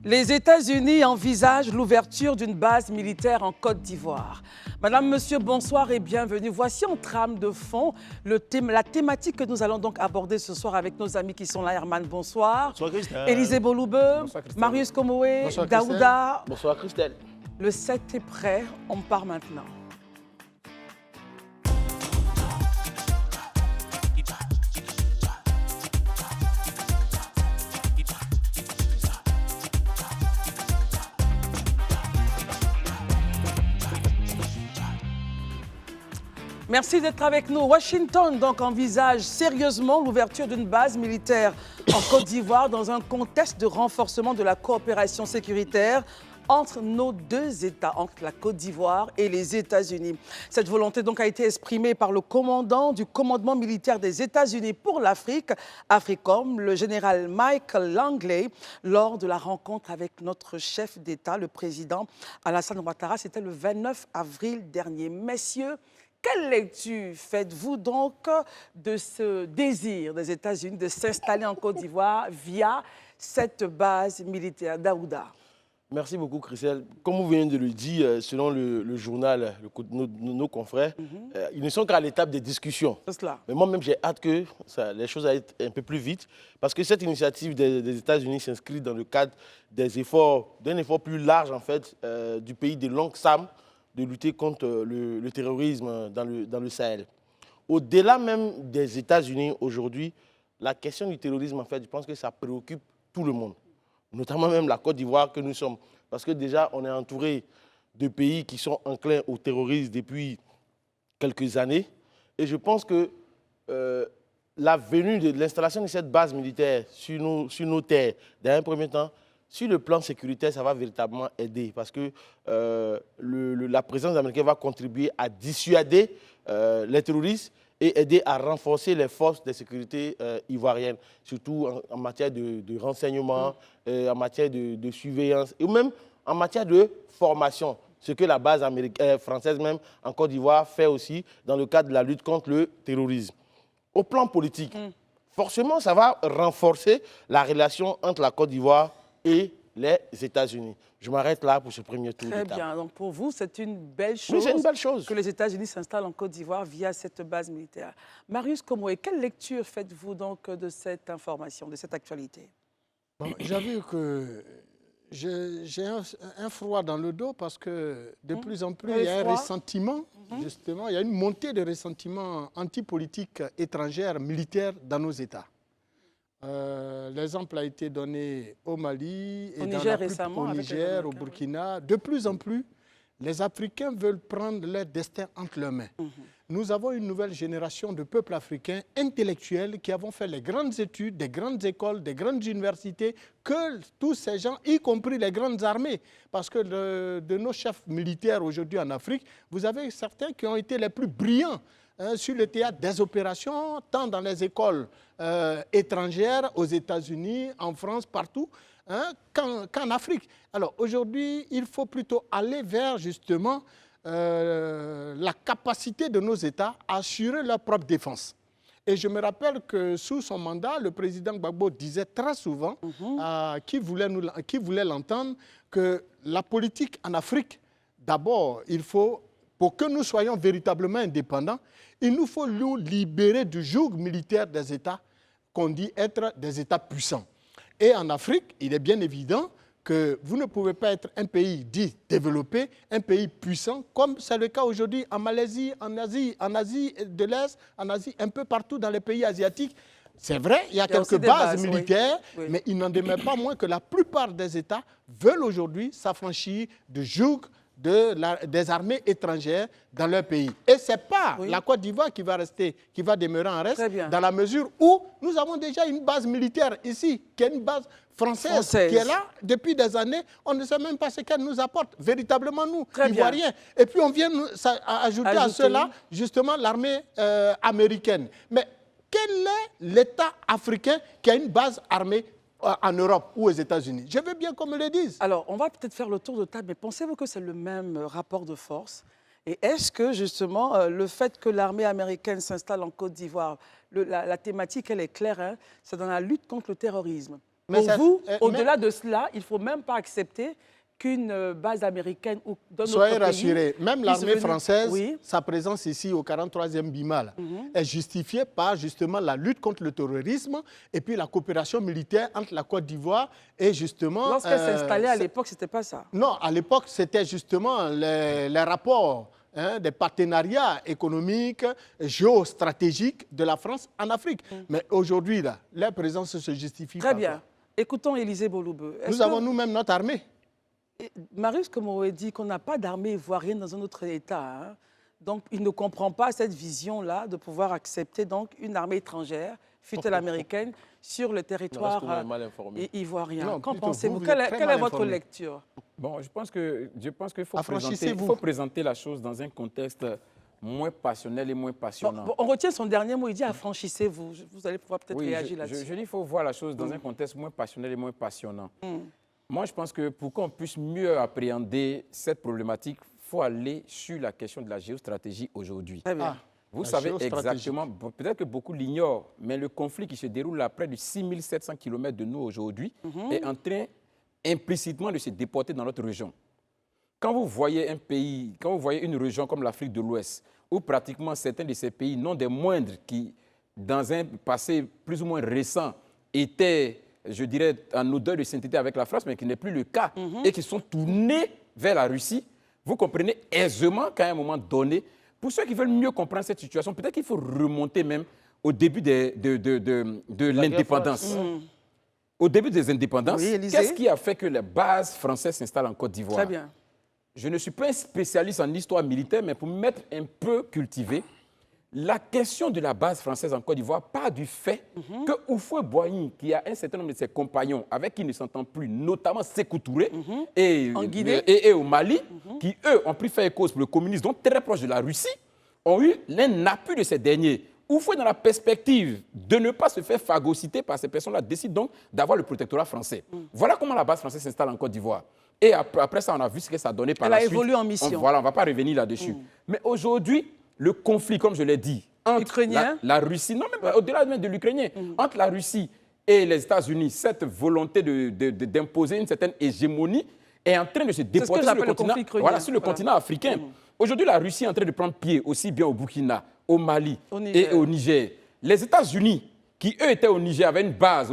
Les États-Unis envisagent l'ouverture d'une base militaire en Côte d'Ivoire. Madame, Monsieur, bonsoir et bienvenue. Voici en trame de fond la thématique que nous allons donc aborder ce soir avec nos amis qui sont là. Herman, bonsoir. Bonsoir Christelle. Élisée Boloube, Marius Komoé, Daouda. Bonsoir Christelle. Le set est prêt, on part maintenant. Merci d'être avec nous. Washington donc envisage sérieusement l'ouverture d'une base militaire en Côte d'Ivoire dans un contexte de renforcement de la coopération sécuritaire entre nos deux États, entre la Côte d'Ivoire et les États-Unis. Cette volonté donc a été exprimée par le commandant du commandement militaire des États-Unis pour l'Afrique, AFRICOM, le général Michael Langley, lors de la rencontre avec notre chef d'État, le président Alassane Ouattara. C'était le 29 avril dernier. Messieurs, quelle lecture faites-vous donc de ce désir des États-Unis de s'installer en Côte d'Ivoire via cette base militaire? Daouda. Merci beaucoup Christelle. Comme vous venez de le dire, selon le journal, nos confrères, ils ne sont qu'à l'étape des discussions. C'est cela. Mais moi-même, j'ai hâte que les choses aillent un peu plus vite parce que cette initiative des États-Unis s'inscrit dans le cadre d'un effort plus large en fait, du pays de longue Sam, de lutter contre le terrorisme dans le Sahel. Au-delà même des États-Unis aujourd'hui, la question du terrorisme, en fait, je pense que ça préoccupe tout le monde, notamment même la Côte d'Ivoire que nous sommes. Parce que déjà, on est entouré de pays qui sont enclins au terrorisme depuis quelques années. Et je pense que la venue de l'installation de cette base militaire sur nos terres, dans un premier temps, sur le plan sécuritaire, ça va véritablement aider parce que la présence américaine va contribuer à dissuader les terroristes et aider à renforcer les forces de sécurité ivoiriennes, surtout en matière de renseignement, en matière de surveillance et même en matière de formation, ce que la base française même en Côte d'Ivoire fait aussi dans le cadre de la lutte contre le terrorisme. Au plan politique, forcément, ça va renforcer la relation entre la Côte d'Ivoire et les États-Unis. Je m'arrête là pour ce premier tour de table. Très bien. Donc pour vous, c'est une belle chose, oui, c'est une belle chose que les États-Unis s'installent en Côte d'Ivoire via cette base militaire. Marius Komoé, quelle lecture faites-vous donc de cette information, de cette actualité? Bon, j'avoue que j'ai un froid dans le dos parce que de plus en plus, il y a un ressentiment, justement, il y a une montée de ressentiment antipolitique étrangère, militaire dans nos États. L'exemple a été donné au Mali, et au Niger, au Burkina. De plus en plus, les Africains veulent prendre leur destin entre leurs mains. Nous avons une nouvelle génération de peuples africains intellectuels qui avons fait les grandes études, des grandes écoles, des grandes universités, que tous ces gens, y compris les grandes armées, parce que de nos chefs militaires aujourd'hui en Afrique, vous avez certains qui ont été les plus brillants sur le théâtre des opérations, tant dans les écoles étrangères, aux États-Unis, en France, partout, qu'en Afrique. Alors aujourd'hui, il faut plutôt aller vers justement la capacité de nos États à assurer leur propre défense. Et je me rappelle que sous son mandat, le président Gbagbo disait très souvent, qui voulait l'entendre, que la politique en Afrique, d'abord, il faut, pour que nous soyons véritablement indépendants, il nous faut nous libérer du joug militaire des États qu'on dit être des États puissants. Et en Afrique, il est bien évident que vous ne pouvez pas être un pays dit développé, un pays puissant, comme c'est le cas aujourd'hui en Malaisie, en Asie de l'Est, en Asie, un peu partout dans les pays asiatiques. C'est vrai, il y a quelques bases militaires, mais il n'en demeure pas moins que la plupart des États veulent aujourd'hui s'affranchir du joug des armées étrangères dans leur pays. Et ce n'est pas la Côte d'Ivoire qui va demeurer en reste, dans la mesure où nous avons déjà une base militaire ici, qui est une base française. Qui est là depuis des années. On ne sait même pas ce qu'elle nous apporte, véritablement nous, Ivoiriens. Et puis on vient ajouter à cela, justement, l'armée américaine. Mais quel est l'État africain qui a une base armée en Europe ou aux États-Unis? Je veux bien qu'on me le dise. Alors, on va peut-être faire le tour de table, mais pensez-vous que c'est le même rapport de force? Et est-ce que, justement, le fait que l'armée américaine s'installe en Côte d'Ivoire, la thématique, elle est claire, c'est dans la lutte contre le terrorisme. Pour vous, au-delà de cela, il ne faut même pas accepter qu'une base américaine ou d'un autre pays... Soyez rassurés, même l'armée française, sa présence ici au 43e BIMAL est justifiée par justement la lutte contre le terrorisme et puis la coopération militaire entre la Côte d'Ivoire et justement... Lorsqu'elle s'est installée à l'époque, ce n'était pas ça. Non, à l'époque, c'était justement les rapports des partenariats économiques, géostratégiques de la France en Afrique. Mais aujourd'hui, la présence se justifie Très bien. Écoutons Élisée Boloubeu. Nous avons nous-mêmes notre armée. Marius Komoro dit qu'on n'a pas d'armée ivoirienne dans un autre État. Hein. Donc, il ne comprend pas cette vision-là de pouvoir accepter donc une armée étrangère, fût-elle américaine, sur le territoire ivoirien. Qu'en pensez-vous? Quelle est votre lecture? Bon, je pense qu'il faut présenter la chose dans un contexte moins passionnel et moins passionnant. Bon, on retient son dernier mot, il dit affranchissez-vous. Vous allez pouvoir peut-être réagir là-dessus. Je dis qu'il faut voir la chose dans un contexte moins passionnel et moins passionnant. Moi, je pense que pour qu'on puisse mieux appréhender cette problématique, il faut aller sur la question de la géostratégie aujourd'hui. Vous savez exactement, peut-être que beaucoup l'ignorent, mais le conflit qui se déroule à près de 6700 km de nous aujourd'hui est en train implicitement de se déporter dans notre région. Quand vous voyez un pays, quand vous voyez une région comme l'Afrique de l'Ouest, où pratiquement certains de ces pays, non des moindres, qui dans un passé plus ou moins récent étaient, je dirais, en odeur de sainteté avec la France, mais qui n'est plus le cas, et qui sont tournés vers la Russie, vous comprenez aisément qu'à un moment donné, pour ceux qui veulent mieux comprendre cette situation, peut-être qu'il faut remonter même au début de l'indépendance. Au début des indépendances, qu'est-ce qui a fait que les bases françaises s'installent en Côte d'Ivoire? Très bien. Je ne suis pas un spécialiste en histoire militaire, mais pour me mettre un peu cultivé, la question de la base française en Côte d'Ivoire part du fait que Houphouët-Boigny, qui a un certain nombre de ses compagnons avec qui il ne s'entend plus, notamment Sékou Touré et au Mali, qui eux ont pris fait cause pour le communisme, donc très proche de la Russie, ont eu un appui de ces derniers. Houphouët, dans la perspective de ne pas se faire phagocyter par ces personnes-là, décide donc d'avoir le protectorat français. Voilà comment la base française s'installe en Côte d'Ivoire. Et après ça, on a vu ce que ça a donné par la suite. Elle a évolué en mission. Voilà, on ne va pas revenir là-dessus. Mais aujourd'hui, le conflit, comme je l'ai dit, entre la Russie, non, même au-delà même de l'Ukrainien, entre la Russie et les États-Unis, cette volonté d'imposer une certaine hégémonie est en train de se déporter sur le continent africain. Aujourd'hui, la Russie est en train de prendre pied aussi bien au Burkina, au Mali et au Niger. Les États-Unis, qui eux étaient au Niger, avaient une base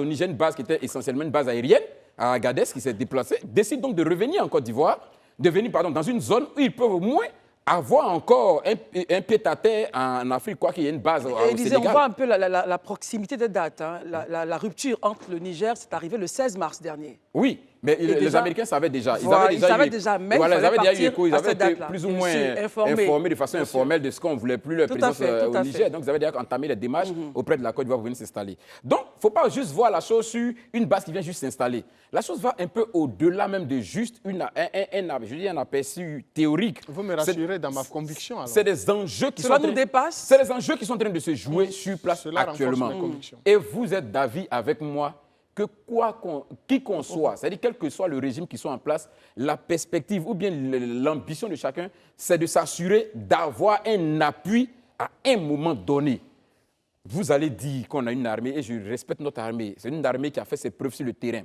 qui était essentiellement une base aérienne, à Agadez, qui s'est déplacée, décident donc de revenir en Côte d'Ivoire, de venir dans une zone où ils peuvent au moins avoir encore un pied-à-terre en Afrique, quoi qu'il y ait une base au Sénégal. On voit un peu la proximité des dates. Hein. La rupture entre le Niger, c'est arrivé le 16 mars dernier. Oui, mais les Américains savaient déjà. Ils avaient déjà, mais ils avaient été plus ou moins informés de façon informelle de ce qu'on ne voulait plus leur présence au Niger. Donc, ils avaient déjà entamé les démarches auprès de la Côte d'Ivoire pour venir s'installer. Donc, il ne faut pas juste voir la chose sur une base qui vient juste s'installer. La chose va un peu au-delà même de juste un aperçu théorique. Vous me rassurez dans ma conviction. C'est des enjeux qui sont en train de se jouer sur place actuellement. Et vous êtes d'avis avec moi que qui qu'on soit, c'est-à-dire quel que soit le régime qui soit en place, la perspective ou bien l'ambition de chacun, c'est de s'assurer d'avoir un appui à un moment donné. Vous allez dire qu'on a une armée, et je respecte notre armée, c'est une armée qui a fait ses preuves sur le terrain.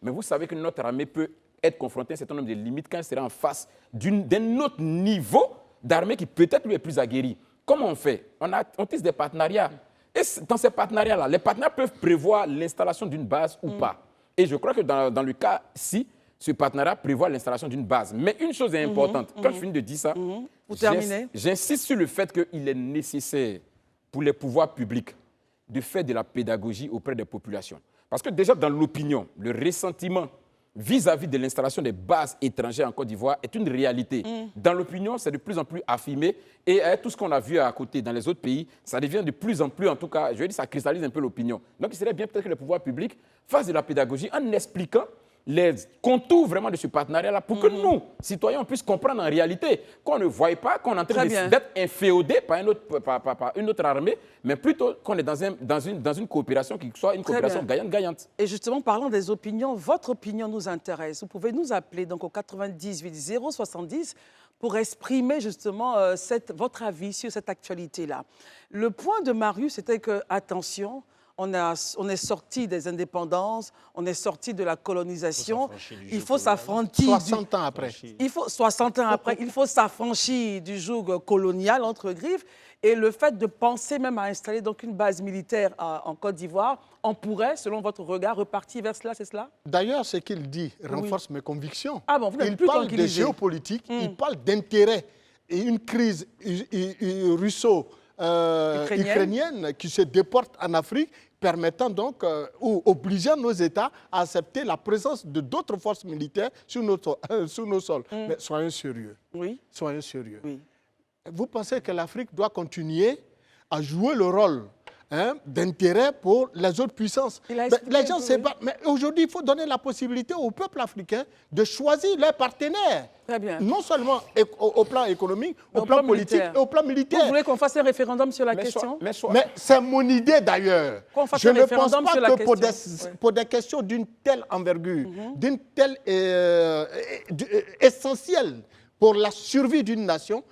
Mais vous savez que notre armée peut être confrontée à un certain nombre de limites quand elle sera en face d'un autre niveau d'armée qui peut-être lui est plus aguerri. Comment on fait? On tisse des partenariats. Et dans ces partenariats-là, les partenaires peuvent prévoir l'installation d'une base ou pas. Et je crois que dans le cas-ci, ce partenariat prévoit l'installation d'une base. Mais une chose est importante. Quand je finis de dire ça, j'insiste sur le fait qu'il est nécessaire pour les pouvoirs publics de faire de la pédagogie auprès des populations. Parce que déjà dans l'opinion, le ressentiment vis-à-vis de l'installation des bases étrangères en Côte d'Ivoire est une réalité. Dans l'opinion, c'est de plus en plus affirmé. Et tout ce qu'on a vu à côté dans les autres pays, ça devient de plus en plus, en tout cas, je veux dire, ça cristallise un peu l'opinion. Donc, il serait bien peut-être que les pouvoirs publics fassent de la pédagogie en expliquant les contours vraiment de ce partenariat-là pour que nous, citoyens, on puisse comprendre en réalité qu'on ne voit pas qu'on est en train d'être inféodé par une autre armée, mais plutôt qu'on est dans une coopération qui soit une coopération gagnante-gagnante. Et justement, parlant des opinions, votre opinion nous intéresse. Vous pouvez nous appeler donc au 98 070 pour exprimer justement votre avis sur cette actualité-là. Le point de Marius, c'était que, attention, on est sorti des indépendances, on est sorti de la colonisation. Il faut s'affranchir. 60 ans après. Il faut 60 ans après, il faut s'affranchir du joug colonial entre griffes. Et le fait de penser même à installer donc une base militaire en Côte d'Ivoire, on pourrait, selon votre regard, repartir vers cela, c'est cela? D'ailleurs, ce qu'il dit renforce mes convictions. Ah bon, vous n'êtes il plus parle de géopolitique, il parle d'intérêt et une crise russo-ukrainienne qui se déporte en Afrique, permettant donc, ou obligeant nos États à accepter la présence de d'autres forces militaires sur nos sols. Mais soyons sérieux. Oui. Soyons sérieux. Oui. Vous pensez que l'Afrique doit continuer à jouer le rôle d'intérêt pour les autres puissances? Les gens se battent. Mais aujourd'hui, il faut donner la possibilité au peuple africain de choisir leurs partenaires. Très bien. Non seulement au plan économique, au plan politique et au plan militaire. Vous voulez qu'on fasse un référendum sur la question? Mais c'est mon idée d'ailleurs. Je ne pense pas que pour des questions d'une telle envergure, d'une telle essentielle, pour la survie d'une nation,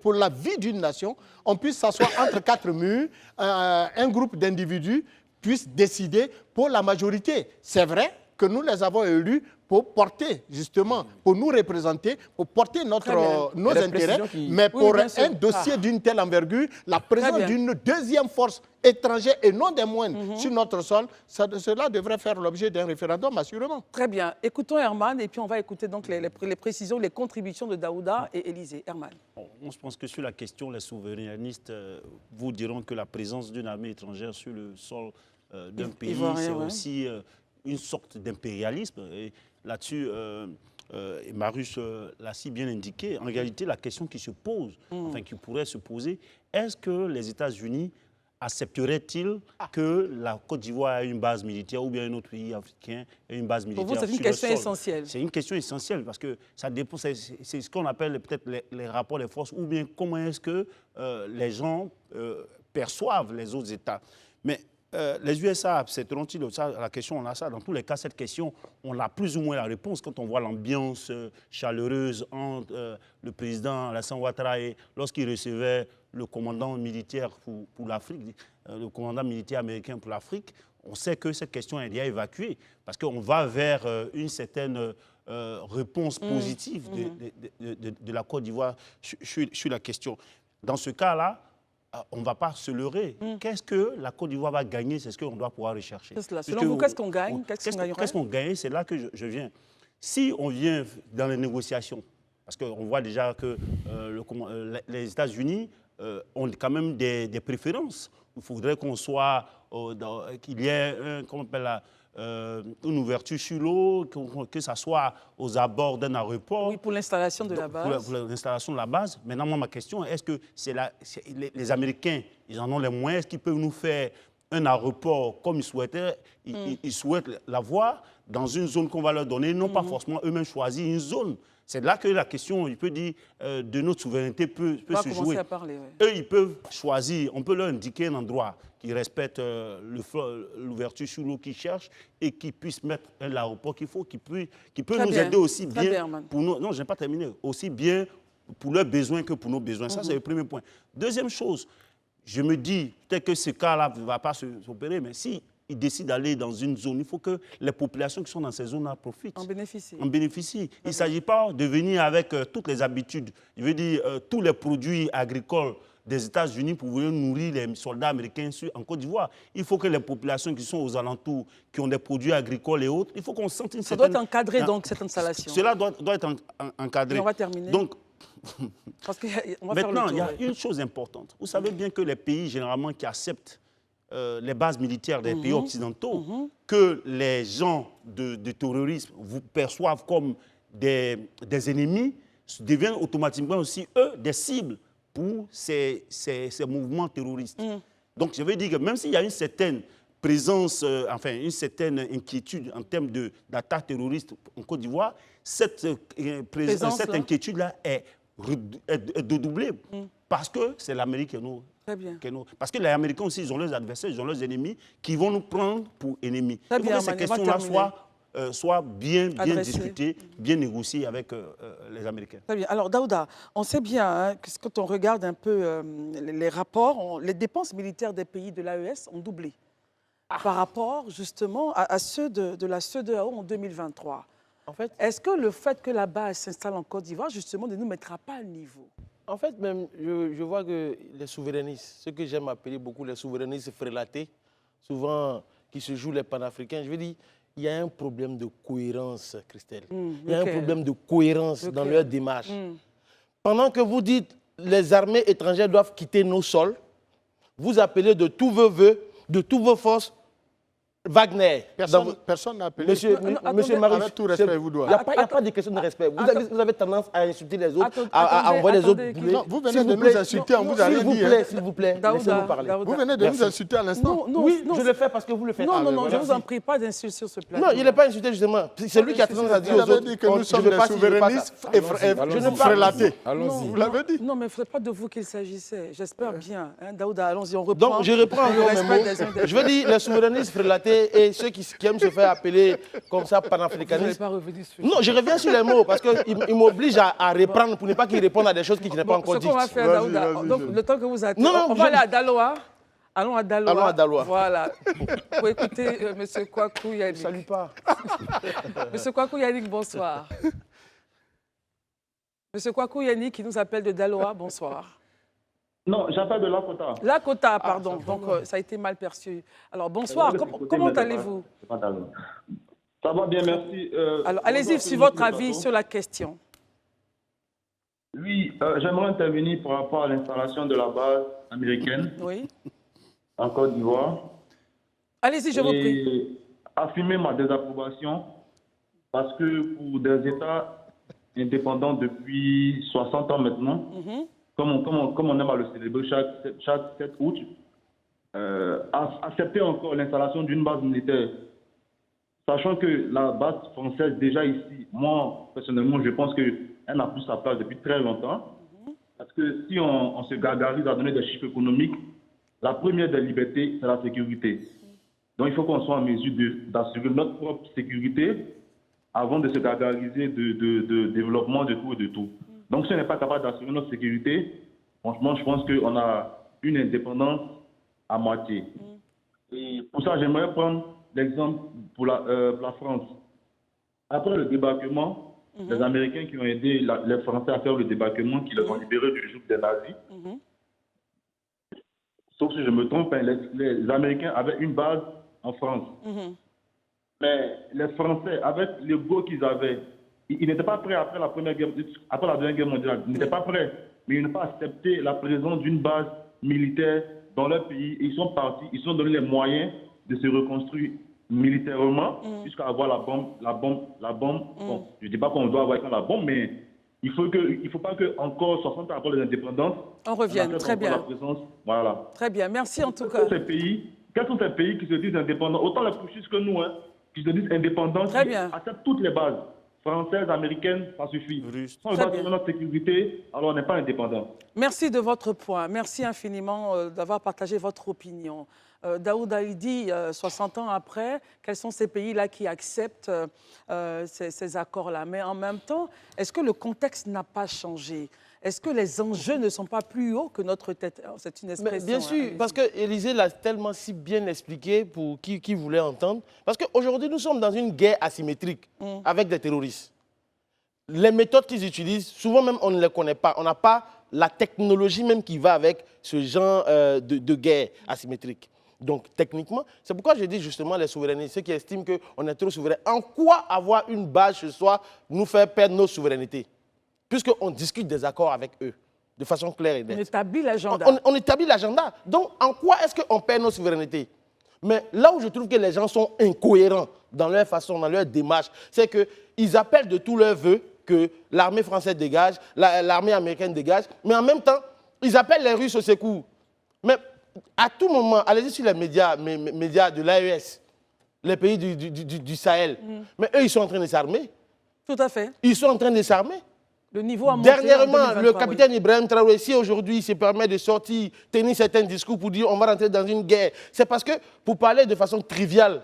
pour la vie d'une nation, on puisse s'asseoir entre quatre murs, un groupe d'individus puisse décider pour la majorité. C'est vrai que nous les avons élus pour porter, justement, pour nous représenter, pour porter nos intérêts, mais pour un dossier d'une telle envergure, la présence d'une deuxième force étrangère et non des moindres sur notre sol, cela devrait faire l'objet d'un référendum, assurément. Très bien. Écoutons Herman et puis on va écouter donc les précisions, les contributions de Daouda et Élisée. Herman. Je pense que sur la question, les souverainistes vous diront que la présence d'une armée étrangère sur le sol d'un pays, c'est aussi une sorte d'impérialisme. Là-dessus, Marius l'a si bien indiqué. En réalité, la question qui se pose, enfin qui pourrait se poser, est-ce que les États-Unis accepteraient-ils que la Côte d'Ivoire ait une base militaire ou bien un autre pays africain ait une base militaire? Pour vous, c'est une question essentielle. C'est une question essentielle parce que ça dépend, c'est ce qu'on appelle peut-être les rapports des forces ou bien comment est-ce que les gens perçoivent les autres États. Mais les USA accepteront-ils ça? La question, on a ça. Dans tous les cas, cette question, on a plus ou moins la réponse quand on voit l'ambiance chaleureuse entre le président Alassane Ouattara et lorsqu'il recevait le commandant militaire pour l'Afrique, le commandant militaire américain pour l'Afrique. On sait que cette question est déjà évacuée parce qu'on va vers une certaine réponse positive de la Côte d'Ivoire sur la question. Dans ce cas-là, on ne va pas se leurrer. Qu'est-ce que la Côte d'Ivoire va gagner? C'est ce qu'on doit pouvoir rechercher. Selon vous, qu'est-ce qu'on gagne? Qu'est-ce qu'on gagne? C'est là que je viens. Si on vient dans les négociations, parce qu'on voit déjà que les États-Unis ont quand même des préférences. Il faudrait qu'on soit, qu'il y ait une ouverture sur l'eau, que ça soit aux abords d'un aéroport. Oui, pour l'installation de la base. Pour l'installation de la base. Maintenant, moi, ma question, est-ce que les Américains, ils en ont les moyens, est-ce qu'ils peuvent nous faire un aéroport comme ils souhaitaient? Ils souhaitent l'avoir dans une zone qu'on va leur donner, non pas forcément eux-mêmes choisir une zone. C'est là que la question, il peut dire, de notre souveraineté peut se jouer. À parler, Eux, ils peuvent choisir, on peut leur indiquer un endroit qui respecte l'ouverture sur l'eau qu'ils cherchent et qui puisse mettre l'aéroport qu'il faut, qui peut nous aider aussi bien pour nous. Non, je n'ai pas terminé. Aussi bien pour leurs besoins que pour nos besoins. Ça, c'est le premier point. Deuxième chose, je me dis, peut-être que ce cas-là ne va pas s'opérer, mais si ils décident d'aller dans une zone, il faut que les populations qui sont dans ces zones-là profitent. En bénéficient. Il ne s'agit pas de venir avec toutes les habitudes, je veux dire tous les produits agricoles des États-Unis pour venir nourrir les soldats américains en Côte d'Ivoire. Il faut que les populations qui sont aux alentours, qui ont des produits agricoles et autres, il faut qu'on sente une certaine... Ça doit être encadré, donc, cette installation. Cela doit être encadré. Et on va terminer. Donc, maintenant, il y a une chose importante. Vous savez bien que les pays, généralement, qui acceptent les bases militaires des pays occidentaux, que les gens de terrorisme vous perçoivent comme des ennemis, deviennent automatiquement aussi, eux, des cibles pour ces mouvements terroristes. Donc, je veux dire que même s'il y a une certaine présence, une certaine inquiétude en termes d'attaques terroristes en Côte d'Ivoire, cette inquiétude-là est redoublée parce que c'est l'Amérique qui nous... Très bien. Parce que les Américains aussi, ils ont leurs adversaires, ils ont leurs ennemis qui vont nous prendre pour ennemis. Très Il faut bien, que ces questions-là soient bien discutées, bien négociées avec les Américains. Très bien. Alors, Daouda, on sait bien que quand on regarde un peu les rapports, les dépenses militaires des pays de l'AES ont doublé. par rapport justement à ceux de la CEDEAO en 2023. En fait, est-ce que le fait que la base s'installe en Côte d'Ivoire, justement, ne nous mettra pas à niveau? En fait, même, je vois que les souverainistes, ce que j'aime appeler beaucoup les souverainistes frélatés, souvent qui se jouent les panafricains, je veux dire, il y a un problème de cohérence, Christelle. Il y a un problème de cohérence dans leur démarche. Pendant que vous dites les armées étrangères doivent quitter nos sols, vous appelez de tous vos voeux, de toutes vos forces, Wagner. Personne n'a appelé. Monsieur Marius, avec tout respect, vous doit. Il n'y a pas de question de respect. Vous avez tendance à insulter les autres, à envoyer les autres bouler. Non, vous venez de nous insulter, on vous a rien dit. S'il vous plaît, laissez-nous parler. Vous venez de nous insulter à l'instant. Oui, je le fais parce que vous le faites. Non, je ne vous en prie pas d'insulter sur ce plateau. Non, il n'est pas insulté justement. C'est lui qui a tendance à dire aux autres. Vous avez dit que nous sommes des souverainistes frélatés. Allons-y. Vous l'avez dit. Non, mais ce n'est pas de vous qu'il s'agissait. J'espère bien. Daouda, allons-y, on reprend. Donc, je reprends encore mes mots. Je veux dire, les souverainistes frélatés et ceux qui aiment se faire appeler comme ça panafricanistes. Vous n'allez pas revenir sur Non, je reviens sur les mots parce qu'ils m'obligent à reprendre pour ne pas qu'ils répondent à des choses qui n'ont pas encore dites. Ce qu'on va faire, Daouda, donc le temps que vous attendez, on va aller à Daloa. Allons à Daloa. Allons à Daloa. Voilà. Pour écouter M. Kwaku Yannick. Salut pas. M. Kwaku Yannick, bonsoir. M. Kwaku Yannick qui nous appelle de Daloa, bonsoir. Non, j'appelle de Lakota. Lakota, pardon. Donc, ça a été mal perçu. Alors, bonsoir. Comment allez-vous? Ça va bien, merci. Alors, allez-y sur votre avis sur la question. Oui, j'aimerais intervenir par rapport à l'installation de la base américaine en Côte d'Ivoire. Allez-y, je vous prie. Et affirmer ma désapprobation parce que pour des États indépendants depuis 60 ans maintenant, comme on aime à le célébrer chaque 7 août, accepter encore l'installation d'une base militaire, sachant que la base française déjà ici, moi personnellement je pense qu'elle n'a plus sa place depuis très longtemps, parce que si on se gargarise à donner des chiffres économiques, la première des libertés c'est la sécurité. Donc il faut qu'on soit en mesure d'assurer notre propre sécurité avant de se gargariser de développement de tout et de tout. Donc, si on n'est pas capable d'assurer notre sécurité, franchement, je pense qu'on a une indépendance à moitié. Et pour ça, j'aimerais prendre l'exemple pour la France. Après le débarquement, les Américains qui ont aidé les Français à faire le débarquement, qui les ont libérés du joug des nazis, sauf si je me trompe, les Américains avaient une base en France. Mais les Français, avec le go qu'ils avaient, ils n'étaient pas prêts après la Deuxième Guerre mondiale. Ils n'étaient pas prêts. Mais ils n'ont pas accepté la présence d'une base militaire dans leur pays. Et ils sont partis, ils ont donné les moyens de se reconstruire militairement jusqu'à avoir la bombe. Bon, je ne dis pas qu'on doit avoir la bombe, mais il ne faut pas que encore 60 ans après les indépendances, on revienne. Très bien. La présence, voilà. Très bien. Merci en tout cas. Quels sont ces pays qui se disent indépendants, autant les plus que nous, qui se disent indépendants, Très qui bien. acceptent toutes les bases françaises, américaines, ça suffit. Sans notre sécurité, alors on n'est pas indépendant. Merci de votre point. Merci infiniment d'avoir partagé votre opinion. Daoud Haïdi, 60 ans après, quels sont ces pays-là qui acceptent ces accords-là? Mais en même temps, est-ce que le contexte n'a pas changé? Est-ce que les enjeux ne sont pas plus hauts que notre tête? C'est une expression. Mais bien sûr, parce que Élysée l'a tellement si bien expliqué pour qui voulait entendre. Parce qu'aujourd'hui, nous sommes dans une guerre asymétrique avec des terroristes. Les méthodes qu'ils utilisent, souvent même, on ne les connaît pas. On n'a pas la technologie même qui va avec ce genre de guerre asymétrique. Donc, techniquement, c'est pourquoi je dis justement les souverainistes, ceux qui estiment qu'on est trop souverain. En quoi avoir une base ce soir nous faire perdre nos souverainetés? Puisqu'on discute des accords avec eux, de façon claire et nette. On établit l'agenda. On établit l'agenda. Donc, en quoi est-ce qu'on perd nos souverainetés? Mais là où je trouve que les gens sont incohérents dans leur façon, dans leur démarche, c'est qu'ils appellent de tous leurs vœux que l'armée française dégage, l'armée américaine dégage, mais en même temps, ils appellent les Russes au secours. Mais à tout moment, allez-y sur les médias de l'AES, les pays du Sahel, mais eux, ils sont en train de s'armer. Tout à fait. Ils sont en train de s'armer. Le niveau a monté. Dernièrement, le capitaine Ibrahim Traoré, si aujourd'hui il se permet de sortir, tenir certains discours pour dire on va rentrer dans une guerre, c'est parce que, pour parler de façon triviale,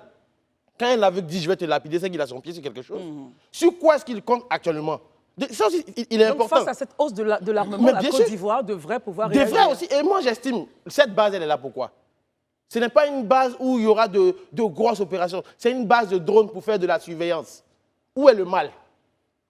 quand un aveugle dit je vais te lapider, c'est qu'il a son pied sur quelque chose. Sur quoi est-ce qu'il compte actuellement? Ça aussi, il est important. Face à cette hausse de l'armement, la Côte d'Ivoire devrait pouvoir réagir. Devrait aussi, et moi j'estime, cette base, elle est là pourquoi? Ce n'est pas une base où il y aura de grosses opérations. C'est une base de drones pour faire de la surveillance. Où est le mal?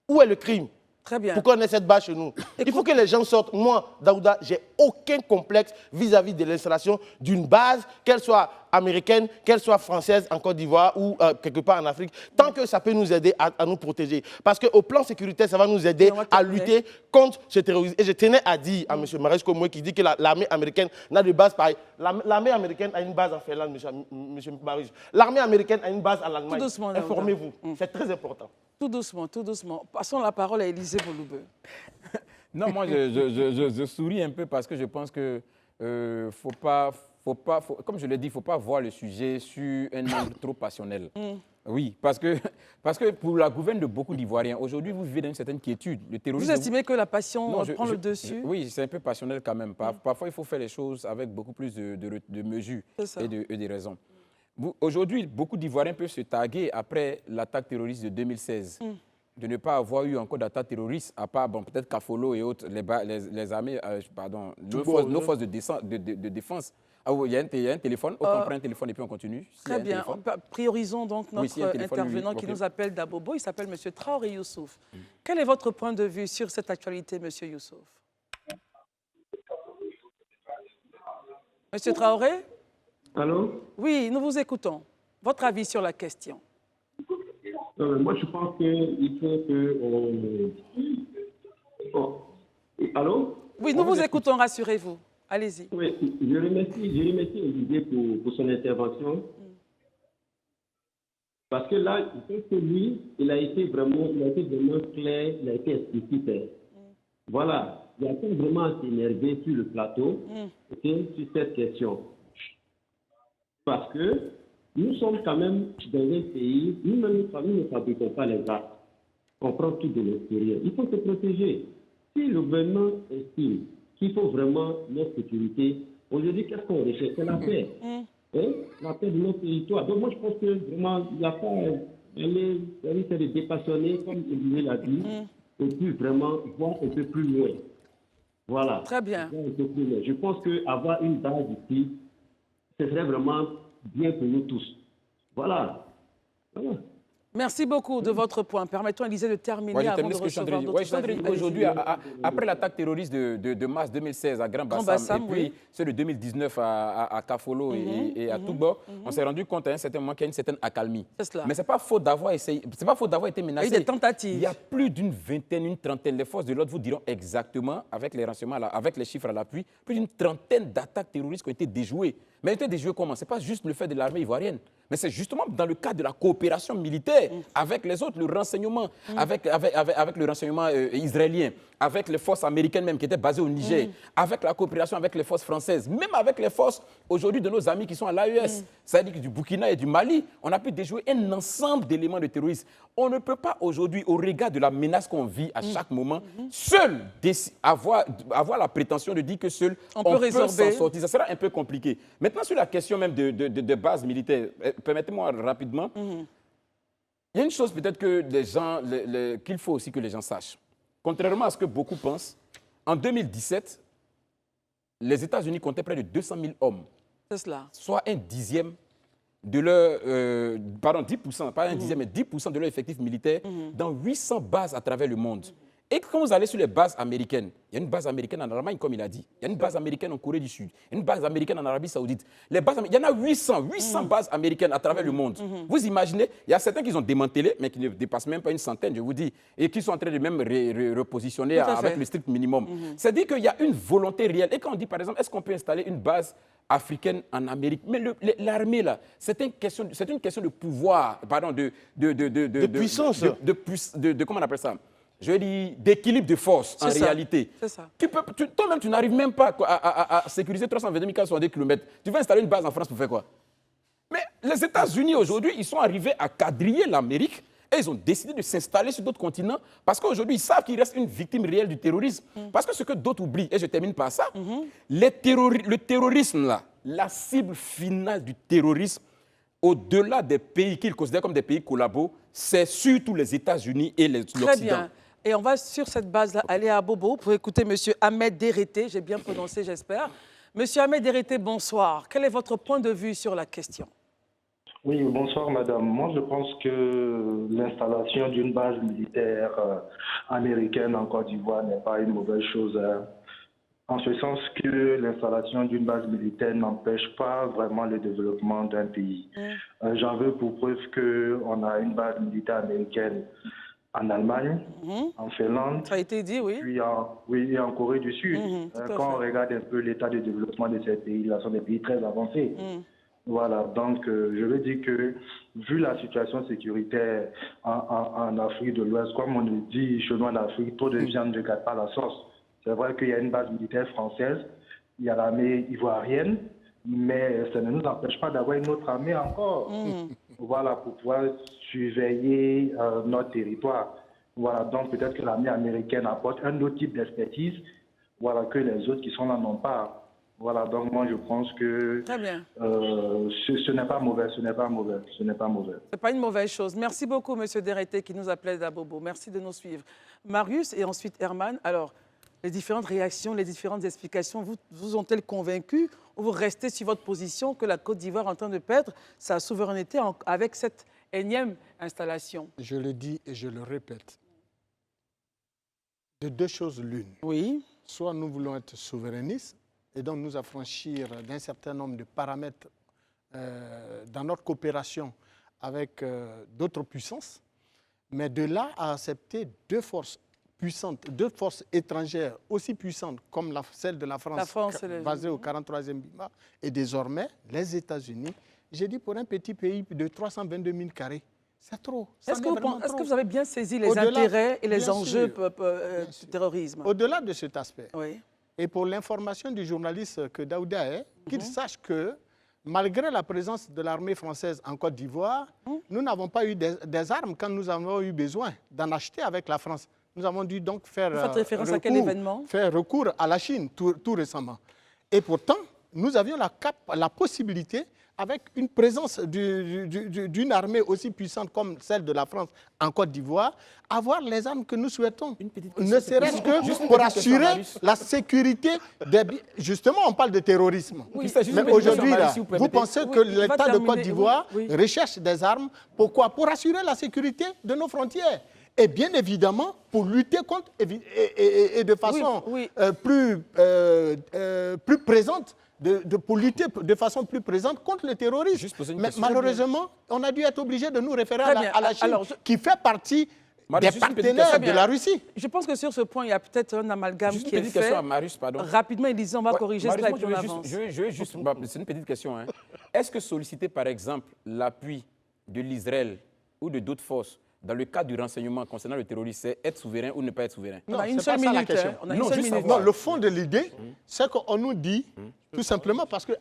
Où est le crime? Très bien. Pourquoi on ait cette base chez nous? Il faut que les gens sortent. Moi, Daouda, j'ai aucun complexe vis-à-vis de l'installation d'une base, qu'elle soit américaine, qu'elle soit française en Côte d'Ivoire ou quelque part en Afrique, tant que ça peut nous aider à nous protéger. Parce qu'au plan sécuritaire, ça va nous aider à lutter contre ce terrorisme. Et je tenais à dire à M. Maresco Moïse qui dit que l'armée américaine n'a de base pareille. L'armée américaine a une base en Finlande, M. Maresco. L'armée américaine a une base en Allemagne. Informez-vous, c'est très important. Tout doucement, tout doucement. Passons la parole à Élisée Boloubeu. Non, moi, je souris un peu parce que je pense que comme je l'ai dit, il ne faut pas voir le sujet sur un angle trop passionnel. Oui, parce que pour la gouverne de beaucoup d'Ivoiriens, aujourd'hui, vous vivez dans une certaine quiétude. Le terrorisme, vous estimez que la passion prend le dessus? Oui, c'est un peu passionnel quand même. Parfois, il faut faire les choses avec beaucoup plus de mesures et de raisons. Aujourd'hui, beaucoup d'Ivoiriens peuvent se taguer après l'attaque terroriste de 2016, de ne pas avoir eu encore d'attaque terroriste, à part peut-être Kafolo et autres, les armées, nos forces de défense. Ah oui, il y a un téléphone, on prend un téléphone et puis on continue. Très bien, priorisons donc notre intervenant qui nous appelle d'Abobo, il s'appelle M. Traoré Youssouf. Quel est votre point de vue sur cette actualité, M. Youssouf? M. Traoré? Allô? Oui, nous vous écoutons. Votre avis sur la question? Moi, je pense qu'il faut que... Allô? Oui, nous vous écoutons, rassurez-vous. Allez-y. Oui, je remercie Olivier pour son intervention. Parce que là, je pense que lui, il a été vraiment clair, il a été explicite. Voilà, il a été vraiment s'énerver sur le plateau sur cette question. Parce que nous sommes quand même dans un pays, nous-mêmes, nous ne fabriquons pas les armes. On prend tout de l'extérieur. Il faut se protéger. Si le gouvernement estime qu'il faut vraiment notre sécurité, aujourd'hui, qu'est-ce qu'on recherche? C'est la paix. La paix de notre territoire. Donc moi, je pense que vraiment, il n'y a pas aller de dépassionner, comme Olivier l'a dit, et puis vraiment voir un peu plus loin. Voilà. Très bien. Je pense qu'avoir une base ici, ce serait vraiment bien pour nous tous. Voilà. Merci beaucoup de votre point. Permettons à Élisée de terminer avant de recevoir d'autres avis. Aujourd'hui, après l'attaque terroriste de mars 2016 à Grand Bassam, et puis celle de 2019 à Kafolo et à Toubou, on s'est rendu compte à un certain moment qu'il y a une certaine accalmie. Mais ce n'est pas faute d'avoir essayé, c'est pas faute d'avoir été menacé. Il y a des tentatives. Il y a plus d'une vingtaine, une trentaine. Les forces de l'ordre vous diront exactement, avec les renseignements, avec les chiffres à l'appui, plus d'une trentaine d'attaques terroristes qui ont été déjouées. Mais elles ont été déjouées comment? Ce n'est pas juste le fait de l'armée ivoirienne, mais c'est justement dans le cadre de la coopération militaire avec les autres, le renseignement, avec le renseignement israélien, avec les forces américaines même qui étaient basées au Niger, avec la coopération avec les forces françaises, même avec les forces aujourd'hui de nos amis qui sont à l'AES, c'est-à-dire du Burkina et du Mali, on a pu déjouer un ensemble d'éléments de terrorisme. On ne peut pas aujourd'hui, au regard de la menace qu'on vit à chaque moment, seul avoir la prétention de dire que seul on peut s'en sortir. Ça sera un peu compliqué. Maintenant, sur la question même de base militaire, permettez-moi rapidement, il y a une chose peut-être que qu'il faut aussi que les gens sachent. Contrairement à ce que beaucoup pensent, en 2017, les États-Unis comptaient près de 200 000 hommes. C'est cela. Soit un dixième de leur, 10%, pas un dixième, mais 10% de leur effectif militaire dans 800 bases à travers le monde. Et quand vous allez sur les bases américaines, il y a une base américaine en Allemagne, comme il a dit. Il y a une base américaine en Corée du Sud. Il y a une base américaine en Arabie Saoudite. Il y en a 800 bases américaines à travers le monde. Vous imaginez, il y a certains qui ont démantelé, mais qui ne dépassent même pas une centaine, je vous dis, et qui sont en train de même repositionner avec le strict minimum. C'est-à-dire qu'il y a une volonté réelle. Et quand on dit, par exemple, est-ce qu'on peut installer une base africaine en Amérique? Mais l'armée, là, c'est une question de pouvoir, pardon, de puissance. Comment on appelle ça? Je dis d'équilibre de force, en réalité. C'est ça. Toi-même, tu n'arrives même pas à sécuriser 322 462 km. Tu vas installer une base en France pour faire quoi? Mais les États-Unis, aujourd'hui, ils sont arrivés à quadriller l'Amérique et ils ont décidé de s'installer sur d'autres continents parce qu'aujourd'hui, ils savent qu'il reste une victime réelle du terrorisme. Parce que ce que d'autres oublient, et je termine par ça, le terrorisme, là, la cible finale du terrorisme, au-delà des pays qu'ils considèrent comme des pays collabos, c'est surtout les États-Unis et l'Occident. Très bien. Et on va sur cette base-là aller à Bobo pour écouter M. Ahmed Dérété, j'ai bien prononcé, j'espère. Monsieur Ahmed Derete, bonsoir. Quel est votre point de vue sur la question? Oui, bonsoir madame. Moi je pense que l'installation d'une base militaire américaine en Côte d'Ivoire n'est pas une mauvaise chose. En ce sens que l'installation d'une base militaire n'empêche pas vraiment le développement d'un pays. J'en veux pour preuve qu'on a une base militaire américaine en Allemagne, en Finlande, ça a été dit, oui. Puis en Corée du Sud. Quand on regarde un peu l'état de développement de ces pays-là, ce sont des pays très avancés. Voilà, donc je veux dire que vu la situation sécuritaire en Afrique de l'Ouest, comme on le dit chez nous en Afrique, trop de viande ne gâte pas la sauce. C'est vrai qu'il y a une base militaire française, il y a l'armée ivoirienne, mais ça ne nous empêche pas d'avoir une autre armée encore. Voilà, pour pouvoir surveiller notre territoire. Voilà, donc peut-être que l'armée américaine apporte un autre type d'expertise, voilà, que les autres qui sont là n'ont pas. Voilà, donc moi je pense que ce n'est pas mauvais, ce n'est pas mauvais, ce n'est pas mauvais. Ce n'est pas une mauvaise chose. Merci beaucoup, Monsieur Derete, qui nous appelait d'Abobo. Merci de nous suivre. Marius et ensuite Herman. Alors, les différentes réactions, les différentes explications vous ont-elles convaincu ou vous restez sur votre position que la Côte d'Ivoire est en train de perdre sa souveraineté avec cette énième installation? Je le dis et je le répète. De deux choses l'une. Oui. Soit nous voulons être souverainistes et donc nous affranchir d'un certain nombre de paramètres dans notre coopération avec d'autres puissances, mais de là à accepter deux forces puissantes, deux forces étrangères aussi puissantes comme celle de la France basée au 43e BIMA et désormais les États-Unis, j'ai dit pour un petit pays de 322 000 carrés, c'est trop. Est-ce que vous avez bien saisi les intérêts et les enjeux du terrorisme? Au-delà de cet aspect, et pour l'information du journaliste que Daouda est, qu'il sache que malgré la présence de l'armée française en Côte d'Ivoire, nous n'avons pas eu des armes quand nous avons eu besoin d'en acheter avec la France. Nous avons dû donc faire recours à la Chine tout récemment. Et pourtant, nous avions la possibilité, avec une présence d'une armée aussi puissante comme celle de la France en Côte d'Ivoire, avoir les armes que nous souhaitons. Ne serait-ce que pour assurer la sécurité des... Justement, on parle de terrorisme. Oui, mais aujourd'hui, vous pensez que l'État de Côte d'Ivoire recherche des armes. Pourquoi? Pour assurer la sécurité de nos frontières. Et bien évidemment, pour lutter contre, et de façon plus présente, pour lutter de façon plus présente contre le terrorisme. Mais malheureusement, on a dû être obligé de nous référer à la Chine, qui fait partie des partenaires de la Russie. Je pense que sur ce point, il y a peut-être un amalgame qui est fait. Rapidement, Élisée, on va corriger cela et puis on avance. C'est une petite question. Est-ce que solliciter, par exemple, l'appui de l'Israël ou de d'autres forces dans le cadre du renseignement concernant le terrorisme, c'est être souverain ou ne pas être souverain? Non, c'est pas ça la question. Non, le fond de l'idée, c'est qu'on nous dit, tout simplement, parce que